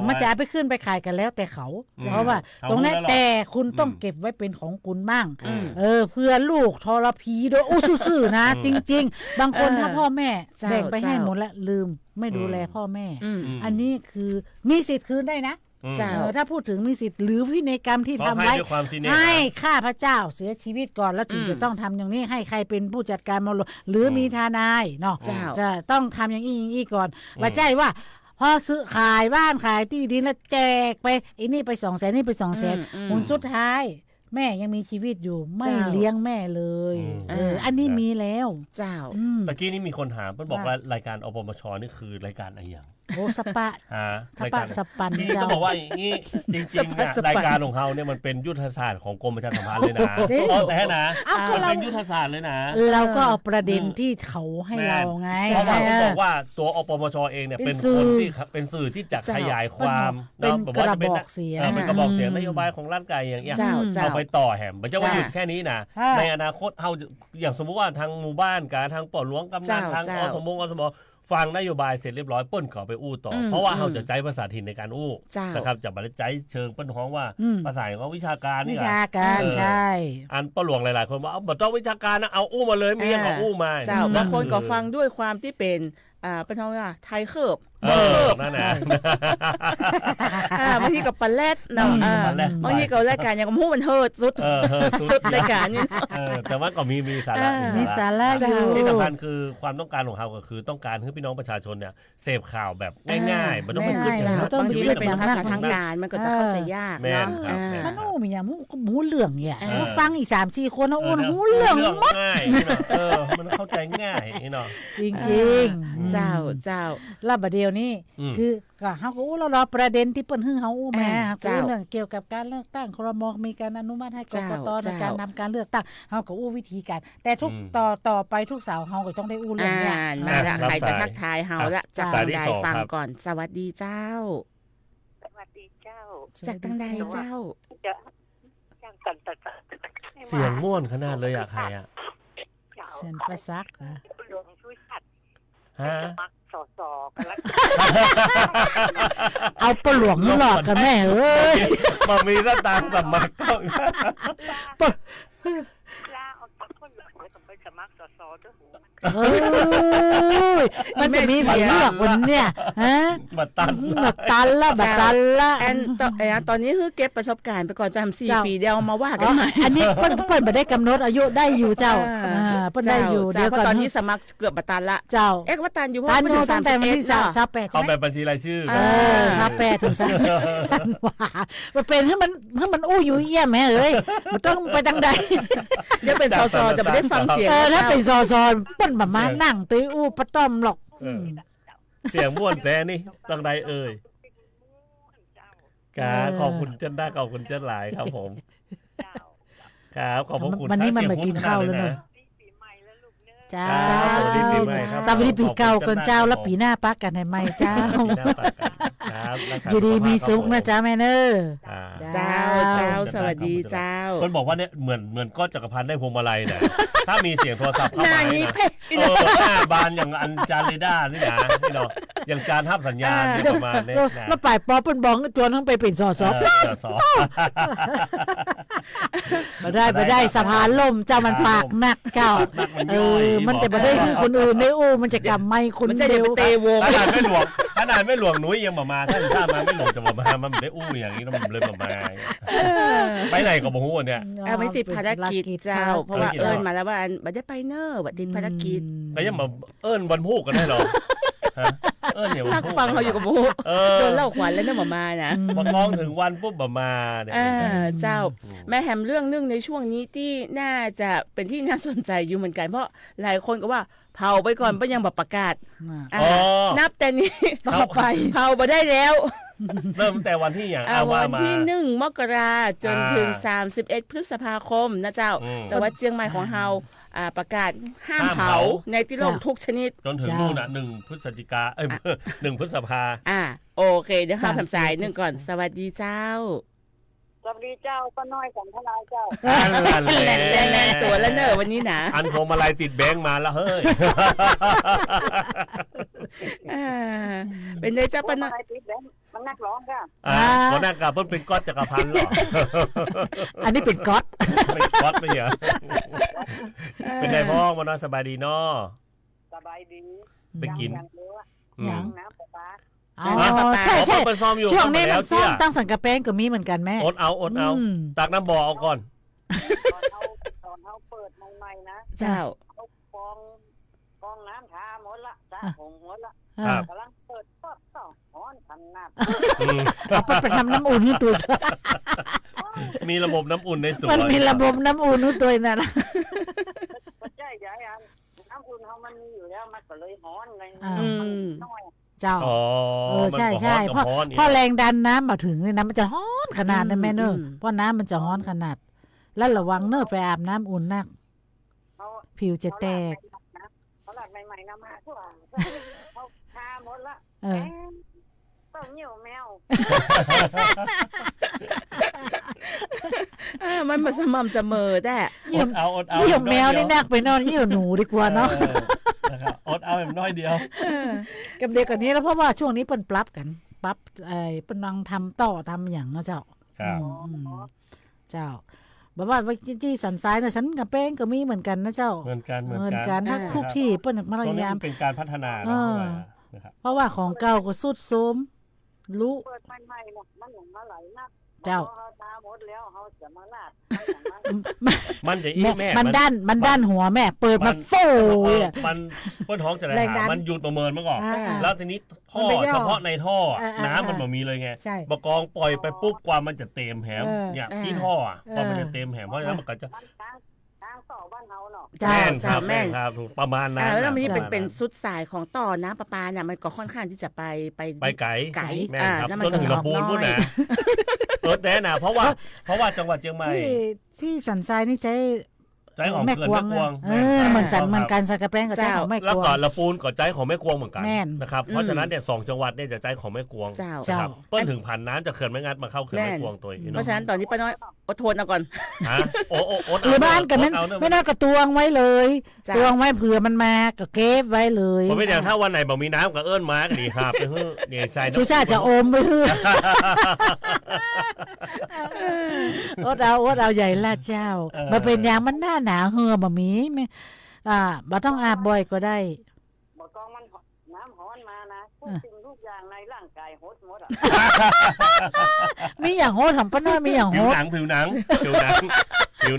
มันจะไปขึ้นไปขายกันแล้วแต่เขาเพราะว่าตรงนั้นแต่คุณต้องเก็บไว้เป็นของคุณมั่งเพื่อลูกทรพีโดยซื่อๆนะจริงๆบางคนถ้าพ่อแม่แบ่งไปให้หมดแล้วลืมไม่ดูแลพ่อแม่อันนี้คือมีสิทธิ์คืนได้นะถ้าพูดถึงมีสิทธิ์หรือพินัยกรรมที่ทำไว้ให้ข้าพเจ้าเสียชีวิตก่อนแล้วถึงจะต้องทำอย่างนี้ให้ใครเป็นผู้จัดการมรดกหรือมีทนายเนาะจะต้องทำอย่างนี้ก่อนว่าใจว่าพอซื้อขายบ้านขายที่ดินแล้วแจกไปไอ้นี่ไป200,000นี่ไป200,000ผลสุดท้ายแม่ยังมีชีวิตอยู่ไม่เลี้ยงแม่เลยอันนี้มีแล้วเจ้าตะกี้นี่มีคนถามเพิ่นบอกว่ารายการอปมชนี่คือรายการอะไรอย่างโอ้สปะสปันที่ต้องบอกว่าอย่างนี้จริงๆเนี่ยรายการของเขาเนี่ยมันเป็นยุทธศาสตร์ของกรมประชาสัมพันธ์เลยนะแต่นะเป็นยุทธศาสตร์เลยนะเราก็เอาประเด็นที่เขาให้เราไงเพราะว่าเขาบอกว่าตัวอปมชเองเนี่ยเป็นคนที่เป็นสื่อที่จะขยายความเป็นกระบอกเสียงเป็นกระบอกเสียงนโยบายของร่างกายอย่างเงี้ยเอาไปต่อแหมไม่ใช่ว่าหยุดแค่นี้นะในอนาคตเขาอย่างสมมุติว่าทางหมู่บ้านกับทางปอหลวงกำนันทางอสมฟังนโยบายเสร็จเรียบร้อยเปิ้นขอไปอู้ต่อเพราะว่าเขาจะใช้ภาษาถิ่นในการอู้นะครับจะบรรจัยเชิงเปิ้นฮ้องว่าภาษาของวิชาการนี่วิชาการใช่อันป้าหลวงหลายๆคนว่าบ่ต้องวิชาการนะเอาอู้มาเลยมีอย่างก็อู้มาบางคนก็ฟังด้วยความที่เป็นเป็นท้องว่าไทยเคิบนั่นแหละบางทีกับปลาแรดเนาะบางทีกับรายการอย่างมู้มันเฮิร์ดสุดรายการนี่แต่ว่าก็มีสาระมีสาระอยู่ที่สำคัญคือความต้องการของเขาก็คือต้องการให้พี่น้องประชาชนเนี่ยเสพข่าวแบบง่ายๆมันต้องเป็นบางทีมันเป็นภาษาทางการมันก็จะเข้าใจยากเนาะมันอู้มีอย่างมู้เหลืองเนี่ยฟังอีก 3-4 คนนะอู้หูเหลืองง่ายมันเข้าใจง่ายเนาะจริงๆเจ้าแล้วบัดเดียว นี้คือก็เฮาก็อู้แล้วรอประเด็นที่เปิ้นฮื้อเฮาอู้มาคือเรื่องเกี่ยวกับการเลือกตั้งครม.มีการอนุมัติให้กกต.ในการนำการเลือกตั้งเฮาก็อู้วิธีการแต่ทุกต่อไปทุกเสาร์เฮาก็ต้องได้อู้เรื่องเนี้ยมาละใครจะทักทายเฮาละจากทางใดฟังก่อนสวัสดีเจ้าสวัสดีเจ้าจากทางใดเจ้าเสียงม่วนขนาดเลยใครเสียงประซักหลวงช่วยสัตว์ฮะสอกันแล้วเอาปหลวงหลอกกันแม่เอ้ยบ่มีสตางค์สมัครก็ลาออกจากคนหลวงแล้วก็ไปสมัครสอด้วยมันจะมีแบบเลือกวันเนี่ยฮะบัดตันละตอนนี้คือเก็บประสบการณ์ไปก่อนจะทำ4 ปีเดียวมาว่ากันใหม่อันนี้เปิ้นไม่ได้กำหนดอายุได้อยู่เจ้าเปิ้นได้อยู่เดี๋ยวตอนนี้สมัครเกือบบัดตันละเจ้าว่าตันอยู่เพราะว่ามันตั้งแต่วันที่38เอาแบบบัญชีรายชื่อ38ถึง30ว่ามันเป็นให้มันอู้อยู่เอี้ยแม่เอ้ยมันต้องไปทางใดเดี๋ยวเป็นสสจะไม่ได้ฟังเสียงถ้าเป็นสสเปิ้นบ่มานั่งตุ้ยอู้ปะต้อมหรอกเสียงม่วนแต่นี่ต้องใดเอ่ยครับขอบคุณเจ้าได้ขอบคุณเจ้าหลายครับผมครับขอบคุณวันนี้มันมากินข้าวแล้วเนอะเจ้าสวัสดีปีใหม่ครับสวัสดีปีเก่าก่อนเจ้าแล้วปีหน้าปักกันให้ใหม่เจ้าอยู่ดีมีสุขนะจ้าแม่เนอเจ้าสวัสดีเจ้าคนบอกว่าเนี่ยเหมือนก็จักรพันธ์ได้พวงมาลัยนะถ้ามีเสียงโทรศัพท์เข้ามาหน้าบานอย่างอันจานเรดาร์นี่นะนี่เนาะอย่างจานทับสัญญาณประมาณนี้แล้วป่ายปอเปิ้นบ้องจวนทั้งไปเป็นสสไม่ได้สะพานล่มเจ้ามันปากหนักเจ้ามันจะไม่ได้คนอื่นได้อู้มันจะกำไม่คนเดียวเตวงขนาดไม่หลวงนุ้ยยังมาถ้ามาไม่หลวงจะมามันได้อู้อย่างนี้แล้วมันเลยมาไปไหนก็บ่ฮู้เนี่ยไม่ติดภารกิจเจ้าเพราะว่าเอิ้นมาแล้วว่าบ่ได้ไปเนอะบ่ติดภารกิจก็ยังมาเอิ้นวันฮู้กันได้หรอเนี่ยนักฟังเขาอยู่กับมูโดนเล่าขวัญแล้วเนี่ยมานะพอมองถึงวันปุ๊บมาเนี่ยเจ้าแม่แฮมเรื่องนึงในช่วงนี้ที่น่าจะเป็นที่น่าสนใจอยู่เหมือนกันเพราะหลายคนก็ว่าเผาไปก่อนก็ยังแบบประกาศนับแต่นี้ต่อไปเผาไปได้แล้วเริ่มแต่วันที่อย่างวันที่1 มกราจนถึง31 พฤษภาคมนะเจ้าจังหวัดเชียงใหม่ของเฮาประกาศห้ามเผาในที่โลกทุกชนิดจนถึงนู่นน่ะ1 พฤศจิกา1 พฤษภาโอเคเดี๋ยวข้าทำสาย1ก่อนสวัสดีเจ้าสวัสดีเจ้าป้าน้อยสันทนายเจ้าแรงตัวแล้วเนอะวันนี้นะอันพวงมาลัยติดแบงค์มาแล้วเฮ้ยเป็นไงเจ้าป้าน้อยติดแบงค์มันนักร้องค่ะก็นักกับเพิ่นเป็นก๊อตจักรพันธ์หรออันนี้เป็นก๊อตไม่เหรอเป็นไงพ่อมันสบายดีเนาะสบายดีไปกินอย่างน้ำปลาใช่ช่วงนี้มันซ่อมตั้งสังกะแป้งก็มีเหมือนกันแม่อดเอาตักน้ำบ่อเอาก่อนตอนเขาเปิดใหม่ๆนะเจ้าฟองน้ำทาหมดละจ้าหงหมดละกำลังเปิดก็ฮ้อนทันน้ำเอาไปทำน้ำอุ่นให้ตัวมีระบบน้ำอุ่นในตัวมันมีระบบน้ำอุ่นให้ตัวนั่นนะใช่ใช่น้ำอุ่นเขามันมีอยู่แล้วมันก็เลยฮ้อนเลยน้อยเจ้าใช่เพราะแรงดันน้ำมาถึงเลยนะมันจะฮ้อนขนาดนั้นแม่เนอะเพราะน้ำมันจะฮ้อนขนาดแล้วระวังเนอะไปอาบน้ำอุ่นนักผิวจะแตกเขาหลัดใหม่ๆน้ำมาทั่วเขาทาหมดละต้องเหนียวแมวมันมาสม่ำเสมอแต่อดเอาเหนียวแมวนี่นักไปนอนเหนียวหนูดีกว่าเนาะอดเอาแบบน้อยเดียวกับเด็กกันนี้แล้วเพราะว่าช่วงนี้เปิ้นปรับกันปรับเปิ้นกำลังทำต่อทำอย่างเนาะเจ้าเจ้าบอกว่าที่สันซ้ายนะฉันกับเป้งก็มีเหมือนกันนะเจ้าเหมือนกันถ้าทุกที่เปิ้นพยายามเป็นการพัฒนานะครับเพราะว่าของเก่าก็สุดโทรมรู้เปิดใหม่ๆมันอย่างมาไหลนักเจ้าตาหมดแล้วเขาจะมาลาดมันจะอีแม่มันด้านหัวแม่เปิดมาโฟ่มันต้นท้องจะได้มันหยุดประเมินมาก่อนแล้วทีนี้ท่อเฉพาะในท่อน้ำมันบ่มีเลยไงบกองปล่อยไปปุ๊บกว่ามันจะเต็มแหมเนี่ยที่ท่อพอมันจะเต็มแหมเพราะฉะนั้นมันก็จะ างต่อบ้านเฮาเนาะ เจ้า แม่นค เจ้า รับ แม่น ครับถูกประมาณนั้น แล้วมันนี่ ประมาณ เป็นสุดสายของต่อน้ำประปาเนี่ยมันก็ค่อนข้างที่จะไป ไปไกล ไกล แม่นครับ แล้วมัน ต้น ก็ ถึง จะ ลำพูน น้อย พุ่นนะแน่นะเพราะว่าจังหวัดเชียงใหม่ ที่สันทรายนี่ใช้ ใจของ แม่ เขื่อน กว แม่ ง กวง เหมือนสัน ครับ เหมือนกันสักกะแป้งกับใจของแม่ก แล้ว วง ก็ละปูนก็ใจของแม่กวงเหมือนกัน แม่น นะครับเพราะฉะนั้นเนี่ย2จังหวัดเนี่ยจะใจของแม่กวง เจ้า นะครับเปิ้ลถึงผ่านน้ำจากเขื่อนแม่งัดมาเข้าเขื่อน แม่ แม่ น กวงตัวอีก เพราะฉะนั้นตอนนี้ป้าน้อยอดทนเอาก่อน ฮะโอ้โอ้ หรือบ้านกันนั้นไม่น่ากระตวงไว้เลย จ้ะ ตวงไว้เผื่อมันมาก็เก็บไว้เลย ผมไม่อย่างถ้าวันไหนบ่มีน้ำก็เอิ้นมาก็ดีครับไปเฮ้อเนี่ยใส่ ชูชาติจะอมไปเพื่ออดเอาใหญ่ละเจ้ามาเป็นอย่างมันหน้าหนาวเหือบะหมีไม่บ่ต้องอาบบ่อยก็ได้ บ่กองมันน้ำร้อนมานะทุกสิ่งทุกอย่างในร่างกายหดหมดอ่ะ มีอย่างโหดของป้าน้อยมีอย่างโห ผิว ด หนัง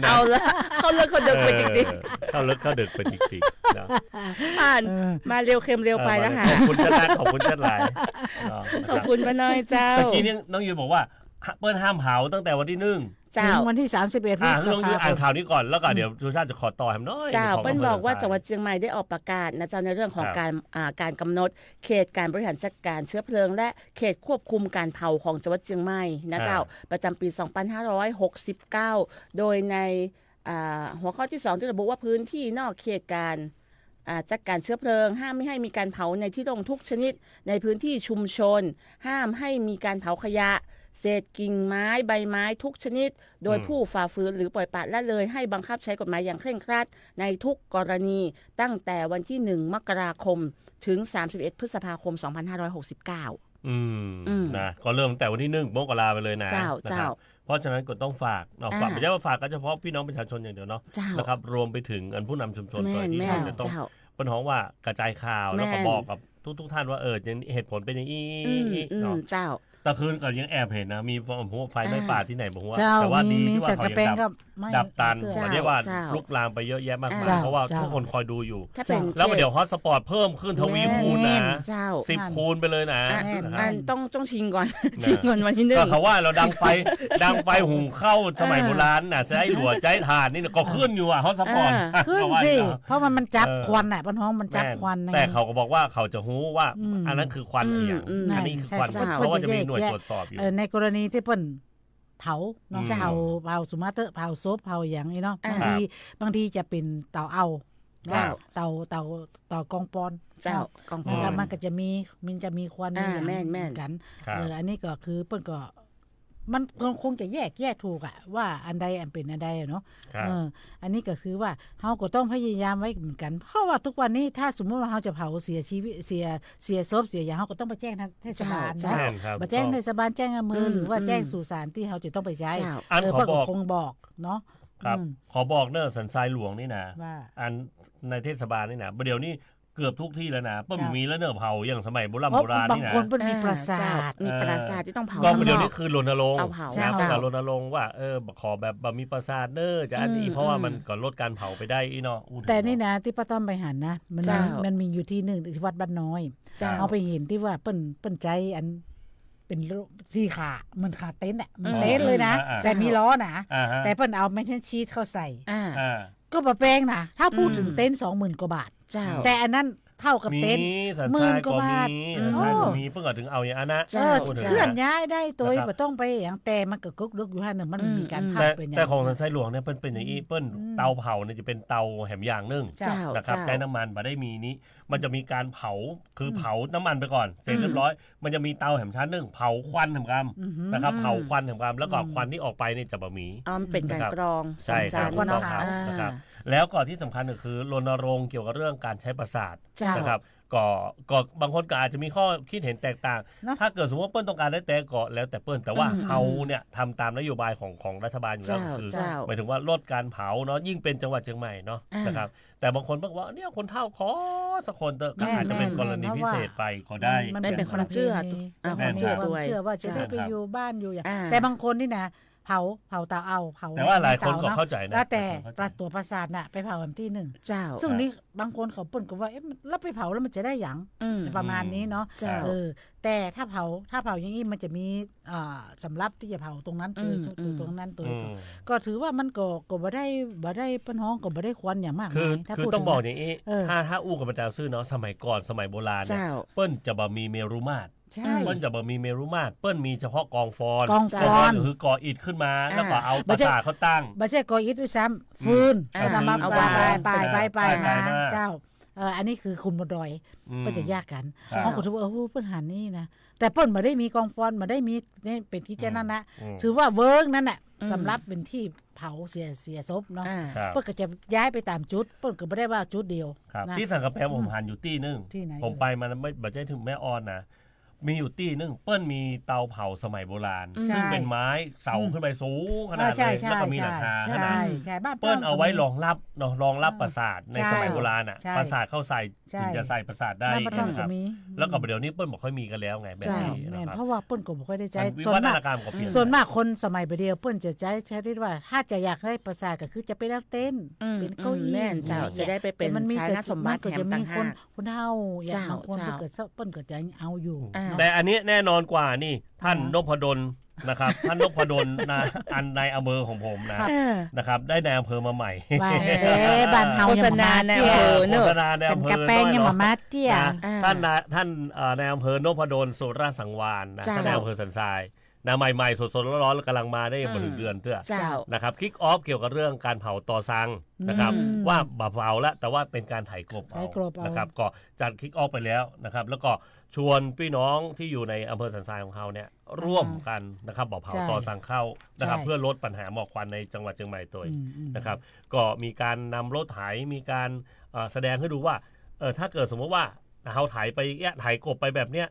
เอาละเขาเลิกเขาเดินไปจริง เข้าลึกเข้าดึกไปจริงๆนะ ๆผ่านมาเร็วเค็มเร็วไปแล้วค่ะ ขอบคุณจัดรักขอบคุณจัดหลาย ขอบคุณป้าน้อยเจ้า เมื่อกี้นี่น้องยูบอกว่าเปิ้ลห้ามเผาตั้งแต่วันที่1 ถึ เจ้า งวันที่31พฤษ น้องยู ภา อ่าน คม ข่าวนี้ก่อนแล้วก็เดี๋ยวชูชาติจะขอต่อให้น้อย เจ้า ของ เปิ้ลบอกว่า ำภ จังหวัดเชียงใหม่ได้ออกประกาศนะเจ้าในเรื่องของการกำหนดเขตการบริหารจัดการเชื้อเพลิง และเขตควบคุมการเผาของจังหวัดเชียงใหม่นะเจ้าประจำปี 2569 โดยในหัวข้อที่ 2 ที่ระบุว่าพื้นที่นอกเขตการจัดการเชื้อเพลิง ห้ามไม่ให้มีการเผาในที่โล่งทุกชนิดในพื้นที่ชุมชน ห้ามให้มีการเผาขยะ เศษกิ่งไม้ใบไม้ทุกชนิด โดยผู้ฝ่าฝืนหรือปล่อยปละละเลยให้บังคับใช้กฎหมายอย่างเคร่งครัดในทุกกรณีตั้งแต่วันที่ 1 มกราคมถึง 31 พฤษภาคม 2569 นะก็เริ่มแต่วันที่1 มกราไปเลยนะ เจ้า นะครับเพราะฉะนั้นก็ต้องฝากฝากไม่ใช่ว่าฝากก็เฉพาะพี่น้องประชาชนอย่างเดียวเนาะ เจ้า นะครับรวมไปถึงผู้นำชุมชนตัวที่ แม่น จะต้อง เจ้า เป็นห้องว่ากระจายข่าวแล้วก็ แม่น บอกกับทุกท่านว่าเหตุผลเป็นอย่างนี้เนาะ เจ้า แต่คืนก็ยังแอบเห็นนะมีไฟไหม้ป่าที่ไหนบอกว่า เจ้า แต่ว่าดี มี ที่ว่า สัก เขา กะ ยัง แป้งก็ไม่ ดับตัน เจ้า ไม่ได้ว่า เจ้า ลุกลามไปเยอะแยะมากมาย เจ้า เพราะว่า เจ้า ทุกคนคอยดูอยู่ ถ้าเป็น แล้วเดี๋ยวฮอตสปอร์ตเพิ่มขึ้นทวีคูณนะ เจ้า 10 คูณไปเลยนะ อันต้องชิงก่อนชิงก่อนวันที่ ก็ 1 เขาว่าเราดังไฟหุงข้าวสมัยโบราณน่ะใช้หลัวใจถ่านนี่ก็ขึ้นอยู่ฮอตสปอร์ต ขึ้นสิ เพราะมันจับควันป้าน้องมันจับควัน แต่เขาก็บอกว่าเขาจะรู้ว่าอันนั้นคือควันอะไรอย่างอันนี้คือควัน ใช่ เพราะว่าจะมีหน่วยตรวจสอบอยู่ ในกรณีที่เปิ้นเผาเนาะ อืม เผาสุมาเตอร์เผาซบเผาอย่างนี้เนาะบางทีจะเป็นเตาเอา เจ้า เตากองปอน เจ้ากอง มันก็จะมีควัน แม่น เหมือนกัน ครับ อันนี้ก็คือเปิ้นก็มันคงจะแยกถูกอะว่าอันใดอันเป็นอันใดอะเนาะ ครับ อันนี้ก็คือว่าเฮาก็ต้องพยายามไว้เหมือนกัน เพราะว่าทุกวันนี้ถ้าสมมติว่าเฮาจะเผาเสียชีวิตเสียศพเสียอย่างเฮาก็ต้องไปแจ้งทางเทศบาล เจ้า เนาะ แม่นครับ มาแจ้งเทศบาลแจ้งอำเภอหรือว่า อืม แจ้งสู่ศาลที่เขาจะต้องไปใช้ เจ้า อันขอ เพิ่น บ ก็ อก คงบอกเนาะ ครับ ขอบอกเนอะสันทรายหลวงนี่นะ ว่า อันในเทศบาลนี่นะเดี๋ยวนี้เกือบทุกที่แล้วนะเปิ้ล ครับ มีแล้วเนอะเผาอย่างสมัยโบราณ เพราะ โบราณ บาง นี่นะ คนเพิ่นมีปราสาท มีปราสาทที่ต้องเผา ก็ ข้างน เดี๋ยว อก นี้คือรณรงค์ เตาเผา นะ เจ้า ประกาศรณรงค์ว่าขอแบบบะมีปราสาทเนอะจะอันนี้เพราะว่ามันก็ลดการเผาไปได้อีเนาะอู้ แต่นี่นะที่ป้าต้อมไปหันนะมัน เจ้า มันมีอยู่ที่หนึ่งที่วัดบ้านน้อย เจ้า เอาไปเห็นที่ว่าเปิ้นใจอันเป็นสีขาเหมือนขาเต็นท์อ่ะมันเต็นท์เลยนะแต่มีล้อนะ อ่าฮะ แต่เปิ้นเอาแมชชีสเข้าใส่ อ่า อ่า ก็บ่แพงนะถ้าพูดถึงเต็นท์ 20,000 กว่าบาท เจ้า แต่อันนั้นเท่ากับ มี เต็นท์ สัน หมื่ ทราน ย กว่า ก็ บาท มี อืม สันทรายก็มีเพิ่งถึงเอาอย่างนั้นนะ เจ้า เคลื่อนย้ายได้ตัว นะครับ บ่ต้องไปอย่างแต่มันก็กึกลึกอยู่หั่นน่ะมันมีการพัก แต่ เป็น แต่ของสันทรายหลวงเนี่ยเป็นอย่างนี้เปิ้ลเตาเผาเนี่ยจะเป็นเตาแหมอย่างนึง เจ้า นะครับใช้น้ำมันมาได้มีนี้มันจะมีการเผาคือเผาน้ำมันไปก่อนเสร็จเรียบร้อย มันจะมีเตาแหมชั้นหนึ่งเผาควันแหมกำนะครับเผาควันแหมกำแล้วก็ควันที่ออกไปเนี่ยจะบะหมี่ มันเป็นการกรอง ใช่ครับ ควัน ต้อง ขาว เผานะครับแล้วก็ที่สำคัญก็คือรณรงค์เกี่ยวกับเรื่องการใช้ประสาท เจ้าน นะครับก็บางคนก็อาจจะมีข้อคิดเห็นแตกต่าง เนอะ ถ้าเกิดสมมติว่าเปิ้ลต้องการได้แต่ก็แล้วแต่เปิ้ลแต่ว่าเฮาเนี่ยทำตามนโยบายของรัฐบาลอยู่แล้ว เจ้า คือ เจ้า หมายถึงว่าลดการเผาเนาะยิ่งเป็นจังหวัดเชียงใหม่เนาะ อ่าน นะครับแต่บางคนบอกว่าเนี่ยคนเฒ่าขอสักคนเถอะก็ แม่น อาจจะเป็น แม่น กรณี แม่น พิเศษไปก็ได้ มันเป็นความเชื่อ ประพณี อ่า ความเชื่อ ความเชื่อ ความเชื่อว่าจะได้ ใช่ ไป ครับ อยู่บ้านอยู่อย่าง อ่า แต่บางคนนี่นะ เผาเตาเอาเผา แต่ว่าหลายคนก็เข้าใจนะ แล้วแต่ตัวประสาทน่ะไปเผาวันที่หนึ่ง เจ้า ซึ่งนี่บางคนเขาเปิ้นก็ว่าแล้วไปเผาแล้วมันจะได้หยังประมาณนี้เนาะแต่ถ้าเผาอย่างนี้มันจะมีสำหรับที่จะเผาตรงนั้นตรงนั้นตัวก็ถือว่ามันก็บ่ได้ปัญหาก็บ่ได้ควรอย่างมากมายคือต้องบอกอย่างนี้ถ้าอู้กับพระเจ้าซื่อเนาะสมัยก่อนสมัยโบราณเนี่ยเปิ้นจะบ่มีเมรุมาตรเปิ้นจะบ่มีเมรุมาตรเปิ้นมีเฉพาะกองฟอนคือกออิฐขึ้นมาแล้วก็เอาปราสาทเขาตั้งบ่ใช่กออิฐด้วยซ้ำฟืนนำมาไปมาเจ้าอันนี้คือคุมบนดอยเปิ้นจะยากกันเขาก็ถือว่าเปิ้นหันนี่นะแต่เปิ้นบ่ได้มีกองฟอนบ่ได้มีเป็นที่แจ้นั้นนะถือว่าเวิร์กนั่นน่ะสำหรับเป็นที่เผาเสียศพเนาะเปิ้นก็จะย้ายไปตามจุดเปิ้นก็บ่ได้ว่าจุดเดียวที่สังกะแพงผมหันอยู่ที่นึงผมไปมันบ่ใช่ถึงแม่ออนนะมีอยู่ที่นึงเปิ้ลมีเตาเผาสมัยโบราณซึ่งเป็นไม้เสาขึ้นไปสูงขนาดเลยแล้วก็มีหลังคาขนาดเปิ้ลเอาไว้รองรับเนาะรองรับปราสาทในสมัยโบราณอ่ะปราสาทเข้าใส่จึงจะใส่ปราสาทได้นะครับแล้วก็เดี๋ยวนี้เปิ้ลบอกค่อยมีกันแล้วไงแบบนี้เพราะว่าเปิ้ลก็บ่ค่อยได้ใจส่วนมากคนสมัยเดียวเปิ้ลจะใช้เรียกว่าถ้าจะอยากได้ปราสาทก็คือจะไปนั่งเต้นเป็นเก้าอี้เจ้าจะได้ไปเป็นสาธารณสมบัติก็จะมีคนเฒ่าอย่างบางคนเกิดเปิ้ลก็จะเอาอยู่แต่อันนี้แน่นอนกว่านี่ท่านนพดลนะครับท่านนพดลในอำเภอของผมนะครับได้ในอำเภอมาใหม่บ้านเฮาโฆษณาในอำเภอเนอะจันกระแปงยังมาเตี้ยท่านในอำเภอนพดลสุราสังวาลท่านในอำเภอสันทรายใหม่ๆสดๆร้อนๆกำลังมาได้ยังบ่ถึงเดือนเตื้อนะครับคิกออฟเกี่ยวกับเรื่องการเผาตอซังนะครับว่าบ่เผาละแต่ว่าเป็นการไถกลบเอานะครับก็จัดคิกออฟไปแล้วนะครับแล้วก็ชวนพี่น้องที่อยู่ในอำเภอสันทรายของเขาเนี่ยร่วมกันนะครับบ่เผาตอซังเข้านะครับเพื่อลดปัญหาหมอกควันในจังหวัดเชียงใหม่ตัวนะครับก็มีการนำรถไถมีการแสดงให้ดูว่าถ้าเกิดสมมติว่าเขาถ่ายไปถ่ายกบไปแบบเนี้ย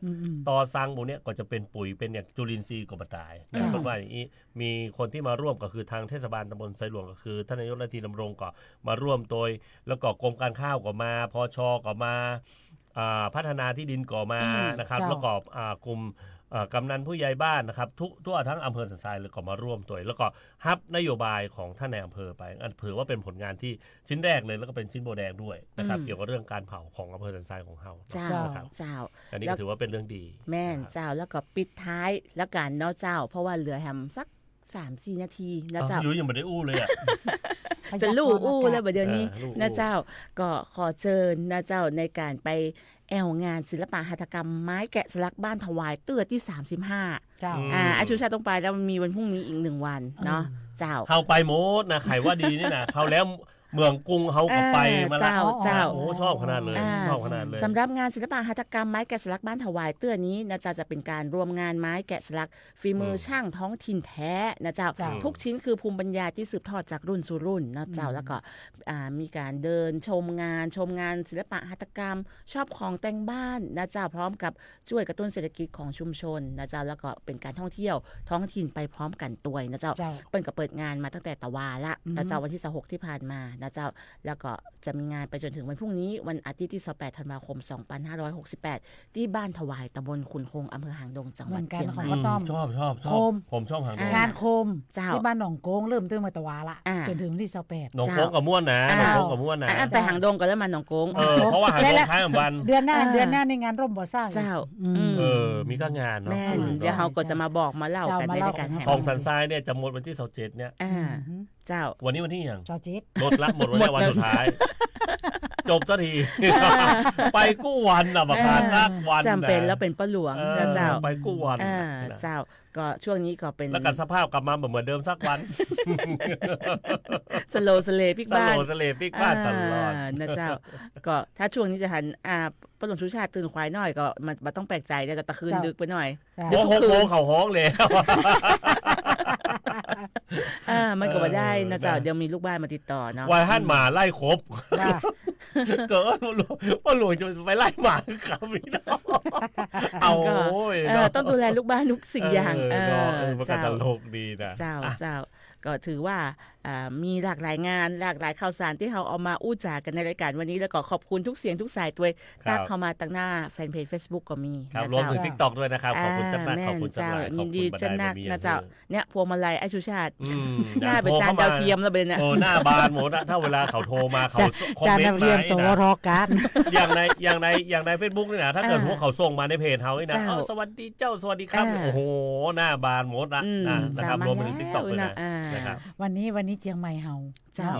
ตอซังพวกเนี้ยก็จะเป็นปุ๋ยเป็นอย่างจุลินทรีย์กบตายนะเพราะว่าอย่างนี้มีคนที่มาร่วมก็คือทางเทศบาลตำบลไซหลวงก็คือท่านนายกรัฐมนตรีดำรงก็มาร่วมโดยแล้วก็กรมการข้าวก็มาพชก็มาพัฒนาที่ดินก็มานะครับแล้วก็กลุ่มกำนันผู้ใหญ่บ้านนะครับทั่วทั้งอำเภอสันทรายเลยก็มาร่วมตัวแล้วก็ฮับนโยบายของท่านในอำเภอไปถือว่าเป็นผลงานที่ชิ้นแรกเลยแล้วก็เป็นชิ้นโบแดงด้วยนะครับเกี่ยวกับเรื่องการเผาของอำเภอสันทรายของเฮาเจ้าอันนี้ก็ถือว่าเป็นเรื่องดีแม่นเจ้าแล้วก็ปิดท้ายแล้วกันเนาะเจ้าเพราะว่าเหลือแฮมสัก 3-4 นาทีนะเจ้ายุ้ยยังไม่ได้อู้เลยอ่ะจะลู่อู้แล้วเดี๋ยวนี้นะเจ้าก็ขอเชิญนะเจ้าในการไปแอวงานศิลปะหัตถกรรมไม้แกะสลักบ้านถวายเตื้อที่35เจ้าอาชูชาต้องไปแล้วมันมีวันพรุ่งนี้อีก1วันเนาะเจ้าเฮาไปโมดนะใครว่าดีนี่นะเขาแล้วเมืองกรุงเฮาก็ไปมาแล้วเจ้าโอ้ชอบขนาดเลยชอบขนาดเลยสำหรับงานศิลปะหัตถกรรมไม้แกะสลักบ้านถวายเตื้อนี้นะเจ้าจะเป็นการรวมงานไม้แกะสลักฝีมือช่างท้องถิ่นแท้นะเจ้าทุกชิ้นคือภูมิปัญญาที่สืบทอดจากรุ่นสู่รุ่นนะเจ้าแล้วก็มีการเดินชมงานศิลปะหัตถกรรมชอบของแต่งบ้านนะเจ้าพร้อมกับช่วยกระตุ้นเศรษฐกิจของชุมชนนะเจ้าแล้วก็เป็นการท่องเที่ยวท้องถิ่นไปพร้อมกันตัวยนะเจ้าเปิ้นก็เปิดงานมาตั้งแต่ตะวาละนะเจ้าวันที่26ที่ผ่านมานะเจ้าแล้วก็จะมีงานไปจนถึงวันพรุ่งนี้วันอาทิตย์ที่28ธันวาคม2568ที่บ้านถวายตำบลขุนคงอำเภอหางดงจังหวัดเชียงใหม่ชอบผมชอบหางดงงานโคมที่บ้านหนองโกงเริ่มตั้งแต่ตะวาละจนถึงวันที่28หนองโกงกับม่วนนะหนองโกงกับม่วนนะไปหางดงก็แล้วมาหนองโกงเพราะว่าหางดงท้ายของวันเดือนหน้าในงานร่มบ่อสร้างเจ้ามีก็งานเนาะเดี๋ยวเราก็จะมาบอกมาเล่ากันในรายการของสันทรายเนี่ยจะหมดวันที่27เนี่ยเจ้าวันนี้วันที่ยัง27ลดละหมดวันสุดท้ายจบสักทีไปกู้วันน่ะบักการนักวันจำเป็นแล้วเป็นป้าหลวงนะเจ้าไปกู้วันเจ้าก็ช่วงนี้ก็เป็นแล้วกันสภาพกลับมาเหมือนเดิมสักวันสโลสเลปิกบ้านตลอดนะเจ้าก็ถ้าช่วงนี้จะหันป้าหลวงชูชาติตื่นควายน้อยก็มันต้องแปลกใจเนี่ยจะตะคืนดึกไปหน่อยดึกทุกคืนเขาห้องเลยมันก็บ่ได้นะเจ้าเดี๋ยวมีลูกบ้านมาติดต่อเนาะวายหั่นหมาไล่ครบเกิดว่าหลวงจะไปไล่หมาครับพี่น้องเอาต้องดูแลลูกบ้านทุกสิ่งอย่างเจ้าตลกดีนะเจ้า ก็ถือว่ามีหลากหลายงานหลากหลายข่าวสารที่เราเอามาอู้จากันในรายการวันนี้แล้วก็ขอบคุณทุกเสียงทุกสายตัวตักเข้ามาตั้งหน้าแฟนเพจ Facebook ก็มี ครับรวมถึง TikTok ด้วยนะครับขอบคุณจัดนักขอบคุณจัดหลายขอบคุณจัดนักนะเจ้าเนี่ยพวงมาลัยไอ้ชูชาติหน้าเป็นจานดาวเทียมแล้วเป็นนะหน้าบานหมดนะถ้าเวลาเขาโทรมาเขาคอมเมนต์มาสวรการอย่างใน Facebook นี่นะถ้าเกิดพวกเขาส่งมาในเพจเฮานี่นะสวัสดีเจ้าสวัสดีครับโอ้โหหน้าบานหมดนะครับรวมถึง TikTok ด้วยนะครับวันนี้เชียงใหม่เฮาเจ้า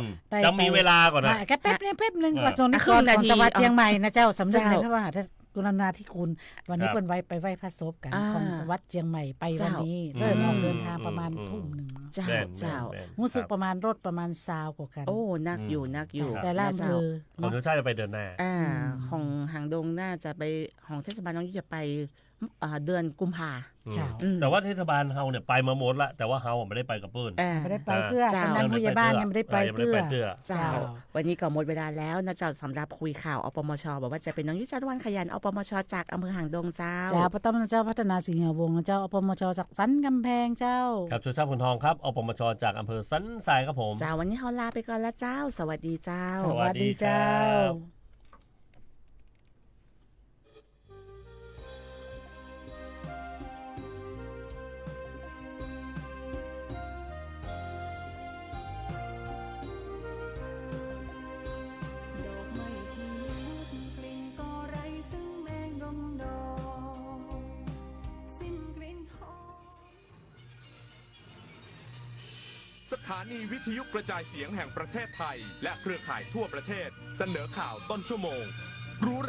จะมีเวลาก่อนนะแค่แป๊บนึงว่าส่งก่อนจังหวัดเชียงใหม่นะเจ้าสำนึกนะครับว่ากุณนาธิคุณวันนี้เพิ่นไปไหว้พระศพกันของวัดเชียงใหม่ไปวันนี้เริ่มออกเดินทางประมาณทุ่มนึงเจ้ารู้สึกประมาณรถประมาณ20กว่าคันโอ้นักอยู่แต่ละอำเภอของทุกชาติจะไปเดินหน้าของหางดงน่าจะไปของเทศบาลน้องยุจะไปเดือนกุมภาแต่ว่าเทศบาลเฮาเนี่ยไปมาหมดละแต่ว่าเฮาไม่ได้ไปกับเปิ้ลไม่ได้ไปเกลือกำนันผู้ใหญ่บ้านยังไม่ได้ไปเกลือเจ้าวันนี้ก็หมดเวลาแล้วนะเจ้าสำหรับคุยข่าวอปมชบอกว่าจะเป็นน้องยุจารวันขยันอปมชจากอำเภอหางดงเจ้าป้าต้อมเจ้าพัฒนาสิงห์วงศ์เจ้าอปมชจากสันกำแพงเจ้าครับชูชาติพลทองครับอปมชจากอำเภอสันทรายครับผมเจ้าวันนี้เขาลาไปก่อนละเจ้าสวัสดีเจ้าสวัสดีเจ้าสถานีวิทยุกระจายเสียงแห่งประเทศไทยและเครือข่ายทั่วประเทศเสนอข่าวต้นชั่วโมงรู้เร็ว